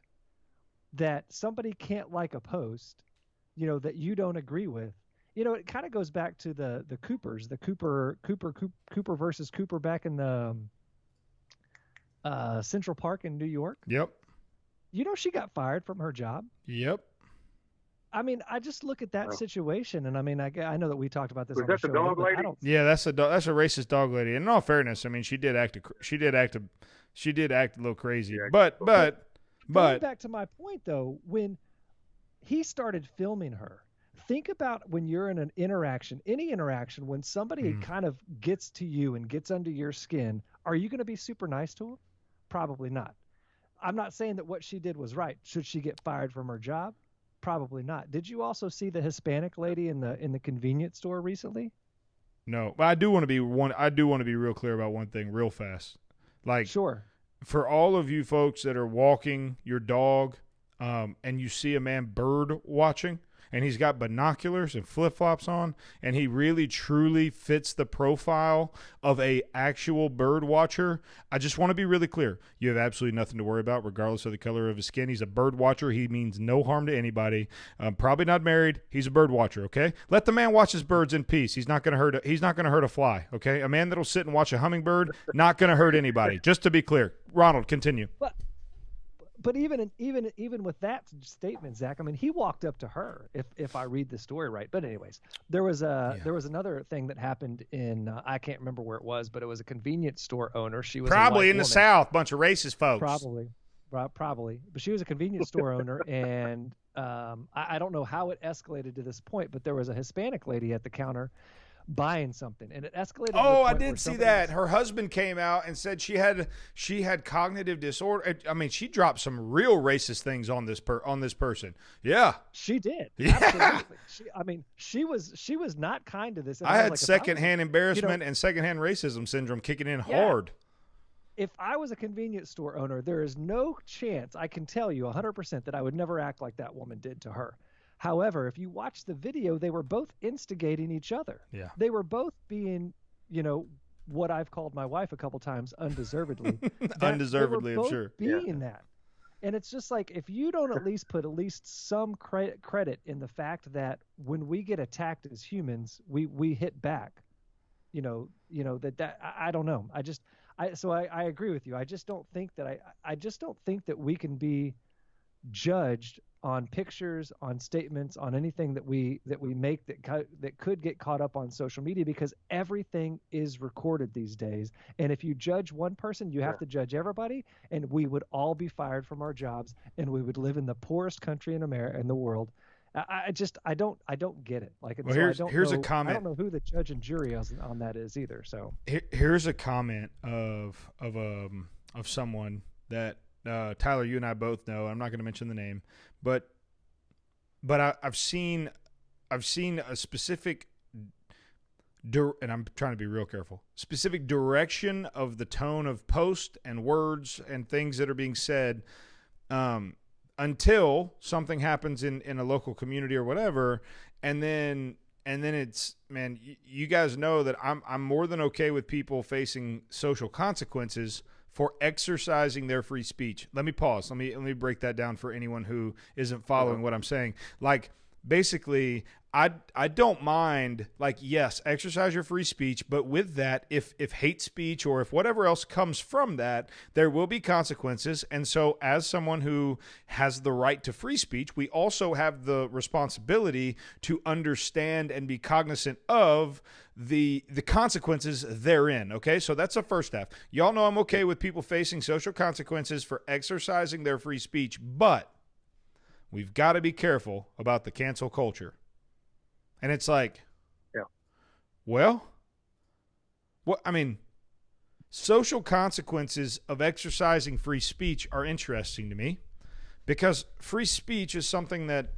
that somebody can't like a post, that you don't agree with, it kind of goes back to the Coopers, the Cooper versus Cooper back in the Central Park in New York.
Yep.
She got fired from her job.
Yep.
I mean, I just look at that situation, and I mean, I know that we talked about this.
Was
on
that
the
the
show,
dog
but
lady?
I don't.
Yeah, that's a racist dog lady. And in all fairness, I mean, she did act a little crazy.
Yeah.
But
Going back to my point though, when he started filming her, think about when you're in an interaction, any interaction, when somebody kind of gets to you and gets under your skin, are you going to be super nice to them? Probably not. I'm not saying that what she did was right. Should she get fired from her job? Probably not. Did you also see the Hispanic lady in the convenience store recently?
No, but I do want to be real clear about one thing real fast. Like,
sure.
For all of you folks that are walking your dog, and you see a man bird watching, and he's got binoculars and flip-flops on, and he really truly fits the profile of a actual bird watcher, I just want to be really clear. You have absolutely nothing to worry about regardless of the color of his skin. He's a bird watcher. He means no harm to anybody. Probably not married. He's a bird watcher, okay? Let the man watch his birds in peace. He's not going to hurt a fly, okay? A man that'll sit and watch a hummingbird, not going to hurt anybody. Just to be clear. Ronald, continue.
But even with that statement, Zach, I mean, he walked up to her. If I read the story right, but anyways, there was another thing that happened in I can't remember where it was, but it was a convenience store owner. She was
probably in
the
South, bunch of racist folks.
Probably, but she was a convenience store owner, and I don't know how it escalated to this point, but there was a Hispanic lady at the counter buying something, and it escalated.
Oh, I did see that. Her husband came out and said she had cognitive disorder. I mean, she dropped some real racist things on this person. Yeah,
she did.
Yeah,
absolutely. She was not kind to this.
I had secondhand embarrassment and secondhand racism syndrome kicking in hard.
If I was a convenience store owner, there is no chance, I can tell you 100%, that I would never act like that woman did to her. However, if you watch the video, they were both instigating each other.
Yeah.
They were both being, what I've called my wife a couple times, undeservedly.
Undeservedly, I'm sure.
Being that. And it's just like, if you don't at least put some credit in the fact that when we get attacked as humans, we hit back. That I don't know. I agree with you. I just don't think that we can be judged on pictures, on statements, on anything that we make that could get caught up on social media, because everything is recorded these days. And if you judge one person, you have to judge everybody, and we would all be fired from our jobs, and we would live in the poorest country in America, in the world. I don't get it. Like,
well, here's a comment.
I don't know who the judge and jury on that is either. So
here's a comment of someone that Tyler, you and I both know. I'm not going to mention the name, but I've seen a specific and I'm trying to be real careful. Specific direction of the tone of post and words and things that are being said, until something happens in a local community or whatever, and then it's, man, you guys know that I'm more than okay with people facing social consequences for exercising their free speech. Let me pause. Let me break that down for anyone who isn't following what I'm saying. Like, basically, I don't mind, like, yes, exercise your free speech, but with that, if hate speech or if whatever else comes from that, there will be consequences. And so as someone who has the right to free speech, we also have the responsibility to understand and be cognizant of the consequences therein. Okay, so that's the first half. Y'all know I'm okay with people facing social consequences for exercising their free speech, but we've got to be careful about the cancel culture. And it's like, well, I mean, social consequences of exercising free speech are interesting to me, because free speech is something that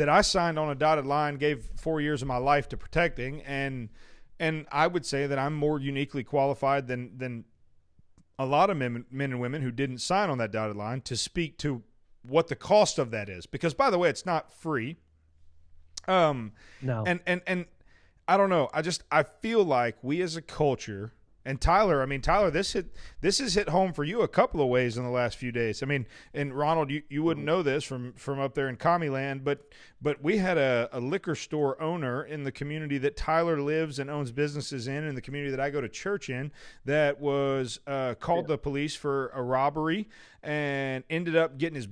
I signed on a dotted line, gave 4 years of my life to protecting, and I would say that I'm more uniquely qualified than a lot of men and women who didn't sign on that dotted line to speak to what the cost of that is. Because, by the way, it's not free.
No.
And I don't know. I feel like we as a culture And Tyler, this has hit home for you a couple of ways in the last few days. I mean, and Ronald, you wouldn't know this from up there in Commie Land, but we had a liquor store owner in the community that Tyler lives and owns businesses in the community that I go to church in, that was called the police for a robbery and ended up getting his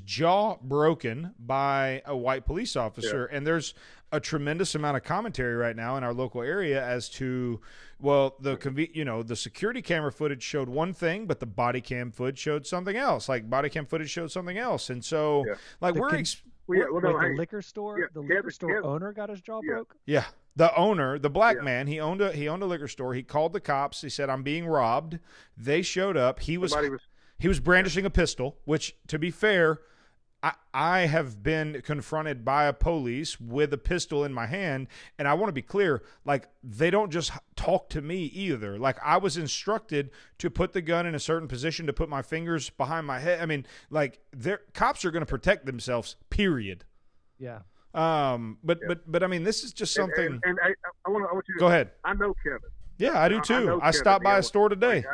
jaw broken by a white police officer. Yeah. And there's a tremendous amount of commentary right now in our local area as to, well, the security camera footage showed one thing, but the body cam footage showed something else. Like body cam footage showed something else, and so like
the liquor store, liquor store owner got his jaw broke.
Yeah, the owner, the black man, he owned a liquor store. He called the cops. He said, "I'm being robbed." They showed up. He was brandishing a pistol, which, to be fair, I have been confronted by a police with a pistol in my hand, and I want to be clear, like, they don't just talk to me either. Like, I was instructed to put the gun in a certain position, to put my fingers behind my head. I mean, like, cops are going to protect themselves, period.
Yeah.
But I mean, this is just something.
And I want you to
go ahead.
I know Kevin.
Yeah, I do too. I stopped by a store today.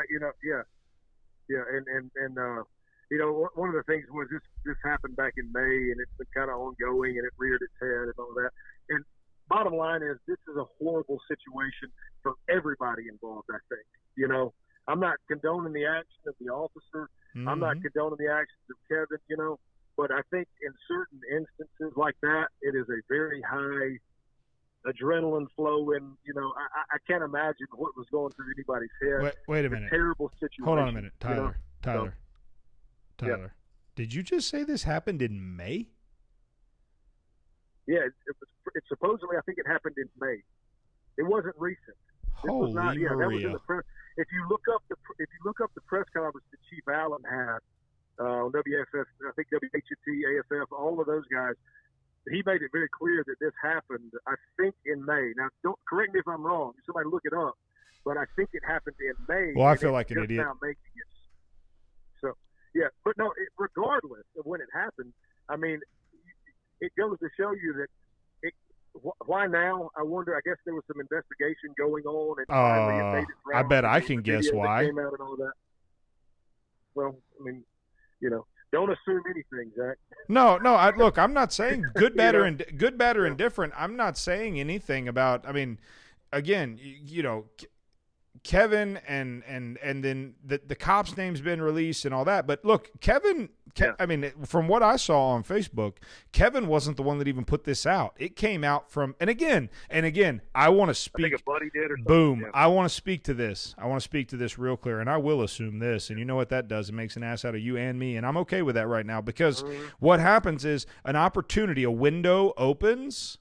One of the things was this happened back in May, and it's been kind of ongoing, and it reared its head and all that. And bottom line is, this is a horrible situation for everybody involved, I think. I'm not condoning the action of the officer. Mm-hmm. I'm not condoning the actions of Kevin, but I think in certain instances like that, it is a very high adrenaline flow, and I can't imagine what was going through anybody's head.
Wait a minute.
Terrible situation.
Hold on a minute, Tyler. Tyler, did you just say this happened in May?
Yeah, it supposedly, I think it happened in May. It wasn't recent.
Holy Maria!
That was in the press. If you look up the press conference that Chief Allen had on WFS, I think WHT, AFF, all of those guys, he made it very clear that this happened, I think, in May. Now, don't correct me if I'm wrong. Somebody look it up. But I think it happened in May.
Well, I feel like an idiot.
Now making it. So, yeah. But no, regardless of when it happened, I mean, it goes to show you that why now? I wonder. I guess there was some investigation going on. And finally it made it
I bet I can guess why.
Came out and all that. Well, I mean, don't assume anything, Zach.
No. Look, I'm not saying good, bad, or indifferent. I'm not saying anything about. I mean, again, Kevin and then the cop's name's been released and all that. But look, Kevin, I mean, from what I saw on Facebook, Kevin wasn't the one that even put this out. It came out from, and again, I want to speak.
I think a buddy did or something.
Boom.
Yeah.
I want to speak to this. Real clear, and I will assume this. And you know what that does? It makes an ass out of you and me, and I'm okay with that right now, because what happens is an opportunity, a window opens.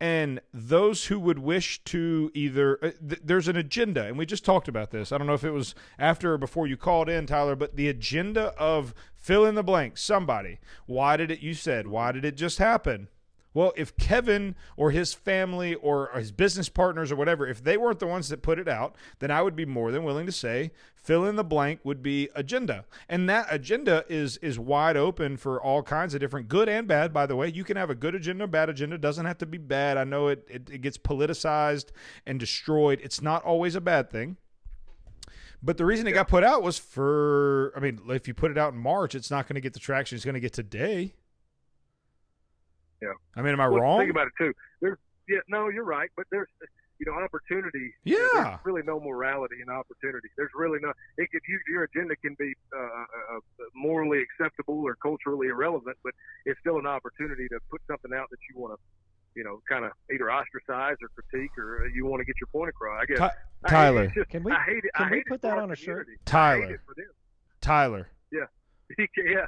And those who would wish to either there's an agenda, and we just talked about this. I don't know if it was after or before you called in, Tyler, but the agenda of fill in the blank, somebody. Why did it just happen? Well, if Kevin or his family or his business partners or whatever, if they weren't the ones that put it out, then I would be more than willing to say fill in the blank would be agenda. And that agenda is wide open for all kinds of different, good and bad, by the way. You can have a good agenda, bad agenda. It doesn't have to be bad. I know it gets politicized and destroyed. It's not always a bad thing. But the reason it got put out was if you put it out in March, it's not going to get the traction it's going to get today.
Yeah.
I mean, am I wrong?
Think about it too. No, you're right. But there's, opportunity.
Yeah.
There's really no morality in opportunity. There's really no. If your agenda can be morally acceptable or culturally irrelevant, but it's still an opportunity to put something out that you want to, kind of either ostracized or critique, or you want to get your point across. I guess.
Tyler,
can we put that on a shirt?
Tyler.
Yeah. Yeah.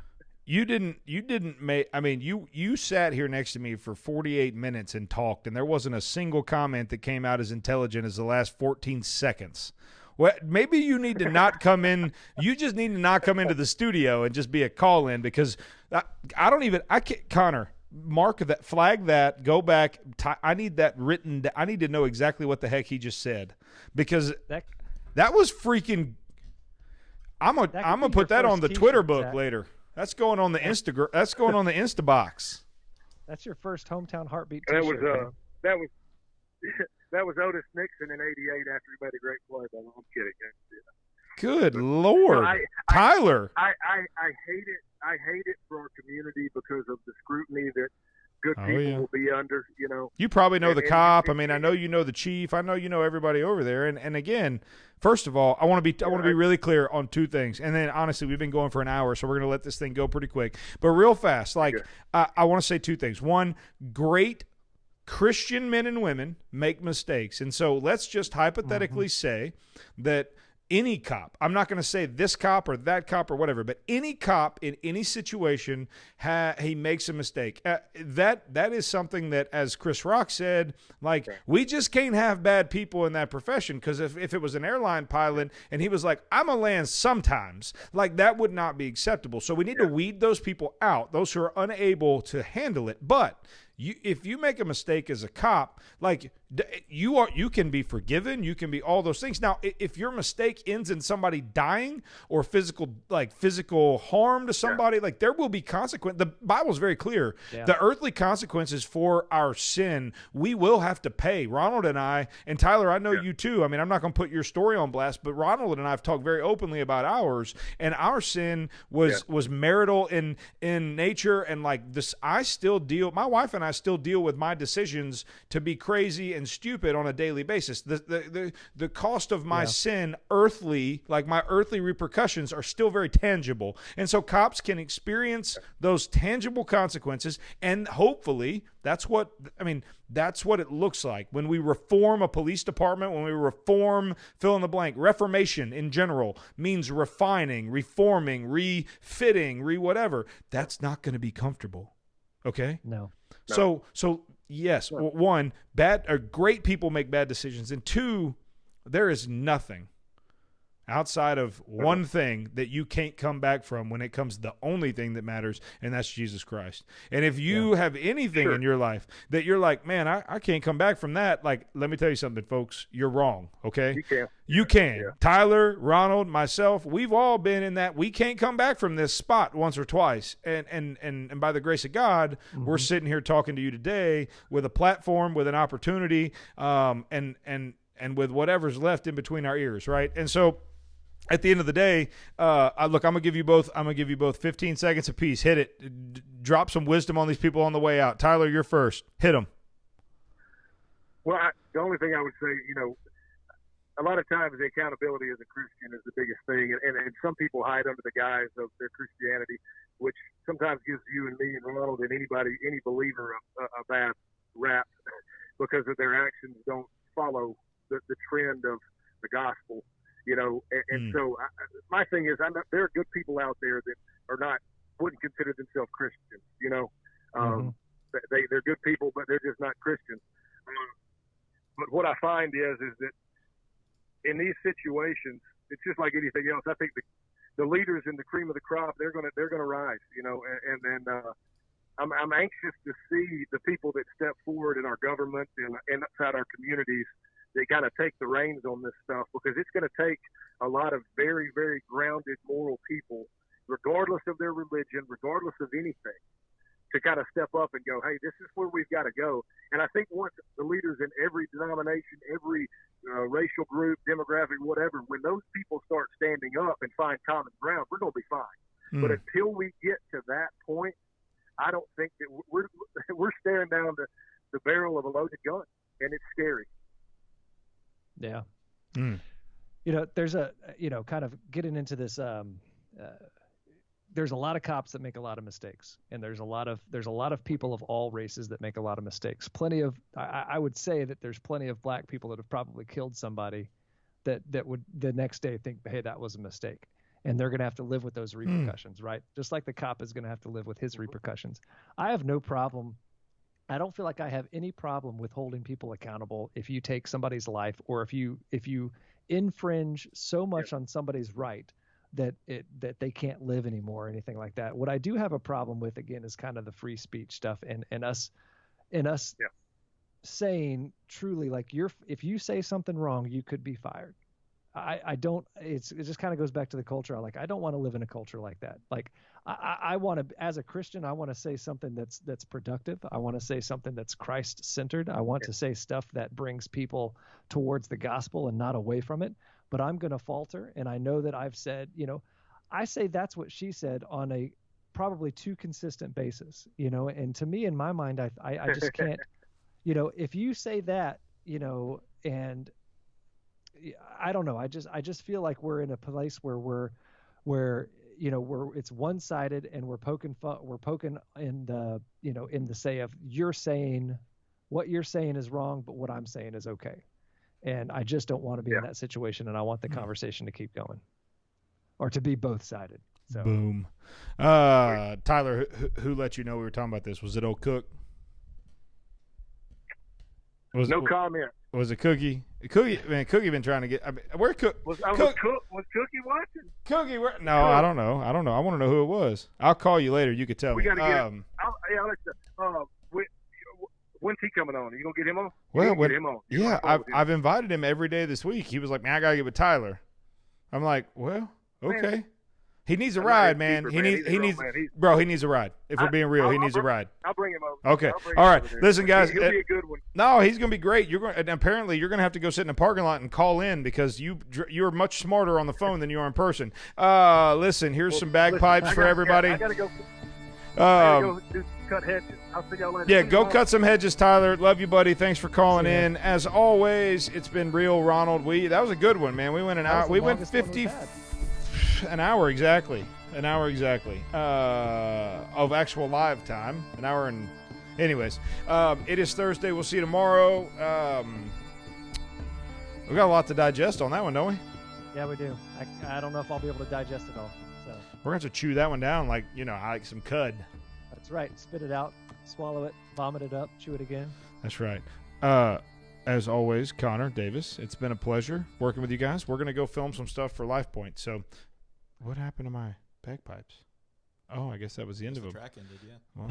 You didn't make. I mean, you sat here next to me for 48 minutes and talked, and there wasn't a single comment that came out as intelligent as the last 14 seconds. Well, maybe you need to not come in. You just need to not come into the studio and just be a call-in, because I can't, Connor, mark that, flag that, go back. I need that written. I need to know exactly what the heck he just said, because that was freaking. I'm gonna put that on the Twitter book later. That's going on the Instagram. That's going on the Insta box.
That's your first hometown heartbeat
That
t-shirt.
was that was Otis Nixon in '88 after he made a great play. But I'm kidding.
Good
But,
Lord, Tyler.
I hate it. I hate it for our community because of the scrutiny that good people will be under.
You probably know the cop. I mean, I know you know the chief. I know you know everybody over there. And again, first of all, I want to be really clear on two things. And then honestly, we've been going for an hour, so we're going to let this thing go pretty quick. But real fast, I want to say two things. One, great Christian men and women make mistakes. And so let's just hypothetically say that any cop, I'm not going to say this cop or that cop or whatever, but any cop in any situation, he makes a mistake. That is something that, as Chris Rock said, we just can't have bad people in that profession, because if it was an airline pilot and he was like, I'm a land sometimes, that would not be acceptable. So we need to weed those people out, those who are unable to handle it. But if you make a mistake as a cop, you can be forgiven, you can be all those things. Now, if your mistake ends in somebody dying or physical harm to somebody, there will be consequence. The Bible's very clear. Yeah. The earthly consequences for our sin, we will have to pay. Ronald and I, and Tyler, I know you too. I mean, I'm not going to put your story on blast, but Ronald and I have talked very openly about ours, and our sin was marital in nature, and this. My wife and I still deal with my decisions to be crazy and stupid on a daily basis. The cost of my sin, earthly, my earthly repercussions, are still very tangible. And so cops can experience those tangible consequences, and hopefully that's what it looks like when we reform a police department, when we reform fill in the blank. Reformation in general means refining, reforming, refitting, whatever. That's not going to be comfortable. Okay?
No.
So yes, one, great people make bad decisions, and two, there is nothing outside of one thing that you can't come back from when it comes to the only thing that matters, and that's Jesus Christ. And if you have anything in your life that you're like, man, I can't come back from that, let me tell you something, folks, you're wrong, okay? You can. Yeah. Tyler, Ronald, myself, we've all been in that. We can't come back from this spot once or twice. And by the grace of God, we're sitting here talking to you today with a platform, with an opportunity, and with whatever's left in between our ears, right? And so at the end of the day, I'm gonna give you both 15 seconds apiece. Hit it. Drop some wisdom on these people on the way out. Tyler, you're first. Hit them.
Well, the only thing I would say, a lot of times the accountability as a Christian is the biggest thing, and some people hide under the guise of their Christianity, which sometimes gives you and me and Ronald and any believer a bad rap because of their actions don't follow the trend of the gospel. So my thing is, there are good people out there that wouldn't consider themselves Christians. They're good people, but they're just not Christians. But what I find is that in these situations, it's just like anything else. I think the leaders in the cream of the crop, they're gonna rise. And then I'm anxious to see the people that step forward in our government and inside our communities. They kind of take the reins on this stuff, because it's going to take a lot of very, very grounded moral people, regardless of their religion, regardless of anything, to kind of step up and go, hey, this is where we've got to go. And I think once the leaders in every denomination, every racial group, demographic, whatever, when those people start standing up and find common ground, we're going to be fine. But until we get to that point, I don't think that we're staring down the barrel of a loaded gun, and it's scary.
Yeah. There's kind of getting into this, there's a lot of cops that make a lot of mistakes, and there's a lot of people of all races that make a lot of mistakes. I would say that there's plenty of black people that have probably killed somebody that would the next day think, hey, that was a mistake. And they're going to have to live with those repercussions, right? Just like the cop is going to have to live with his repercussions. I have no problem. I don't feel like I have any problem with holding people accountable if you take somebody's life, or if you infringe so much on somebody's right that they can't live anymore or anything like that. What I do have a problem with, again, is kind of the free speech stuff and us saying truly, if you say something wrong, you could be fired. I don't. It just kind of goes back to the culture. I don't want to live in a culture like that. Like I want to, as a Christian, I want to say something that's productive. I want to say something that's Christ centered. I want to say stuff that brings people towards the gospel and not away from it. But I'm going to falter, and I know that I've said, I say that's what she said on a probably too consistent basis, and to me, in my mind, I just can't, if you say that, and I don't know, I just feel like we're in a place where it's one-sided, and we're poking in the, in the say of what you're saying is wrong, but what I'm saying is okay. And I just don't want to be in that situation, and I want the conversation to keep going, or to be both-sided. So.
Boom. Tyler, who let you know we were talking about this? Was it old Cook?
No comment.
Was it Cookie? Cookie been trying to get. Where Cook?
Was Cookie watching?
Cookie, where? No, I don't know. I want to know who it was. I'll call you later. You could tell me.
We got to get him. When's he coming on? Are you gonna get him on?
Well,
get him on.
Yeah, I've invited him every day this week. He was like, "Man, I gotta get with Tyler." I'm like, "Well, okay." Man. He needs a ride, man. He needs, bro. He needs a ride. If we're being real, he needs a ride.
I'll bring him over.
Okay, all right. Listen, guys.
He'll be a good one.
No, he's gonna be great. Apparently you're gonna have to go sit in a parking lot and call in because you're much smarter on the phone than you are in person. Listen, here's some bagpipes for everybody.
I gotta go cut hedges. I'll see y'all later.
Yeah, go cut some hedges, Tyler. Love you, buddy. Thanks for calling in. As always, it's been real, Ronald. That was a good one, man. We went an hour. We went 50. An hour exactly of actual live time. An hour and anyways, it is Thursday. We'll see you tomorrow. We got a lot to digest on that one, don't we?
Yeah, we do. I don't know if I'll be able to digest it all. So
we're going to have to chew that one down like some cud.
That's right. Spit it out, swallow it, vomit it up, chew it again.
That's right. As always, Connor Davis, it's been a pleasure working with you guys. We're going to go film some stuff for LifePoint. So what happened to my bagpipes? Oh, I guess that was the end of them.
The track ended, yeah.
Well,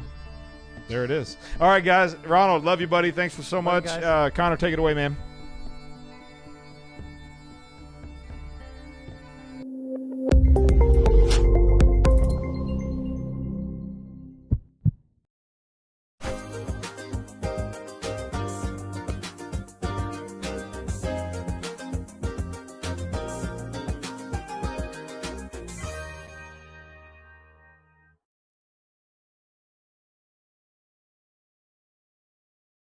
there it is. All right, guys. Ronald, love you, buddy. Thanks for so much.
Connor,
take it away, man.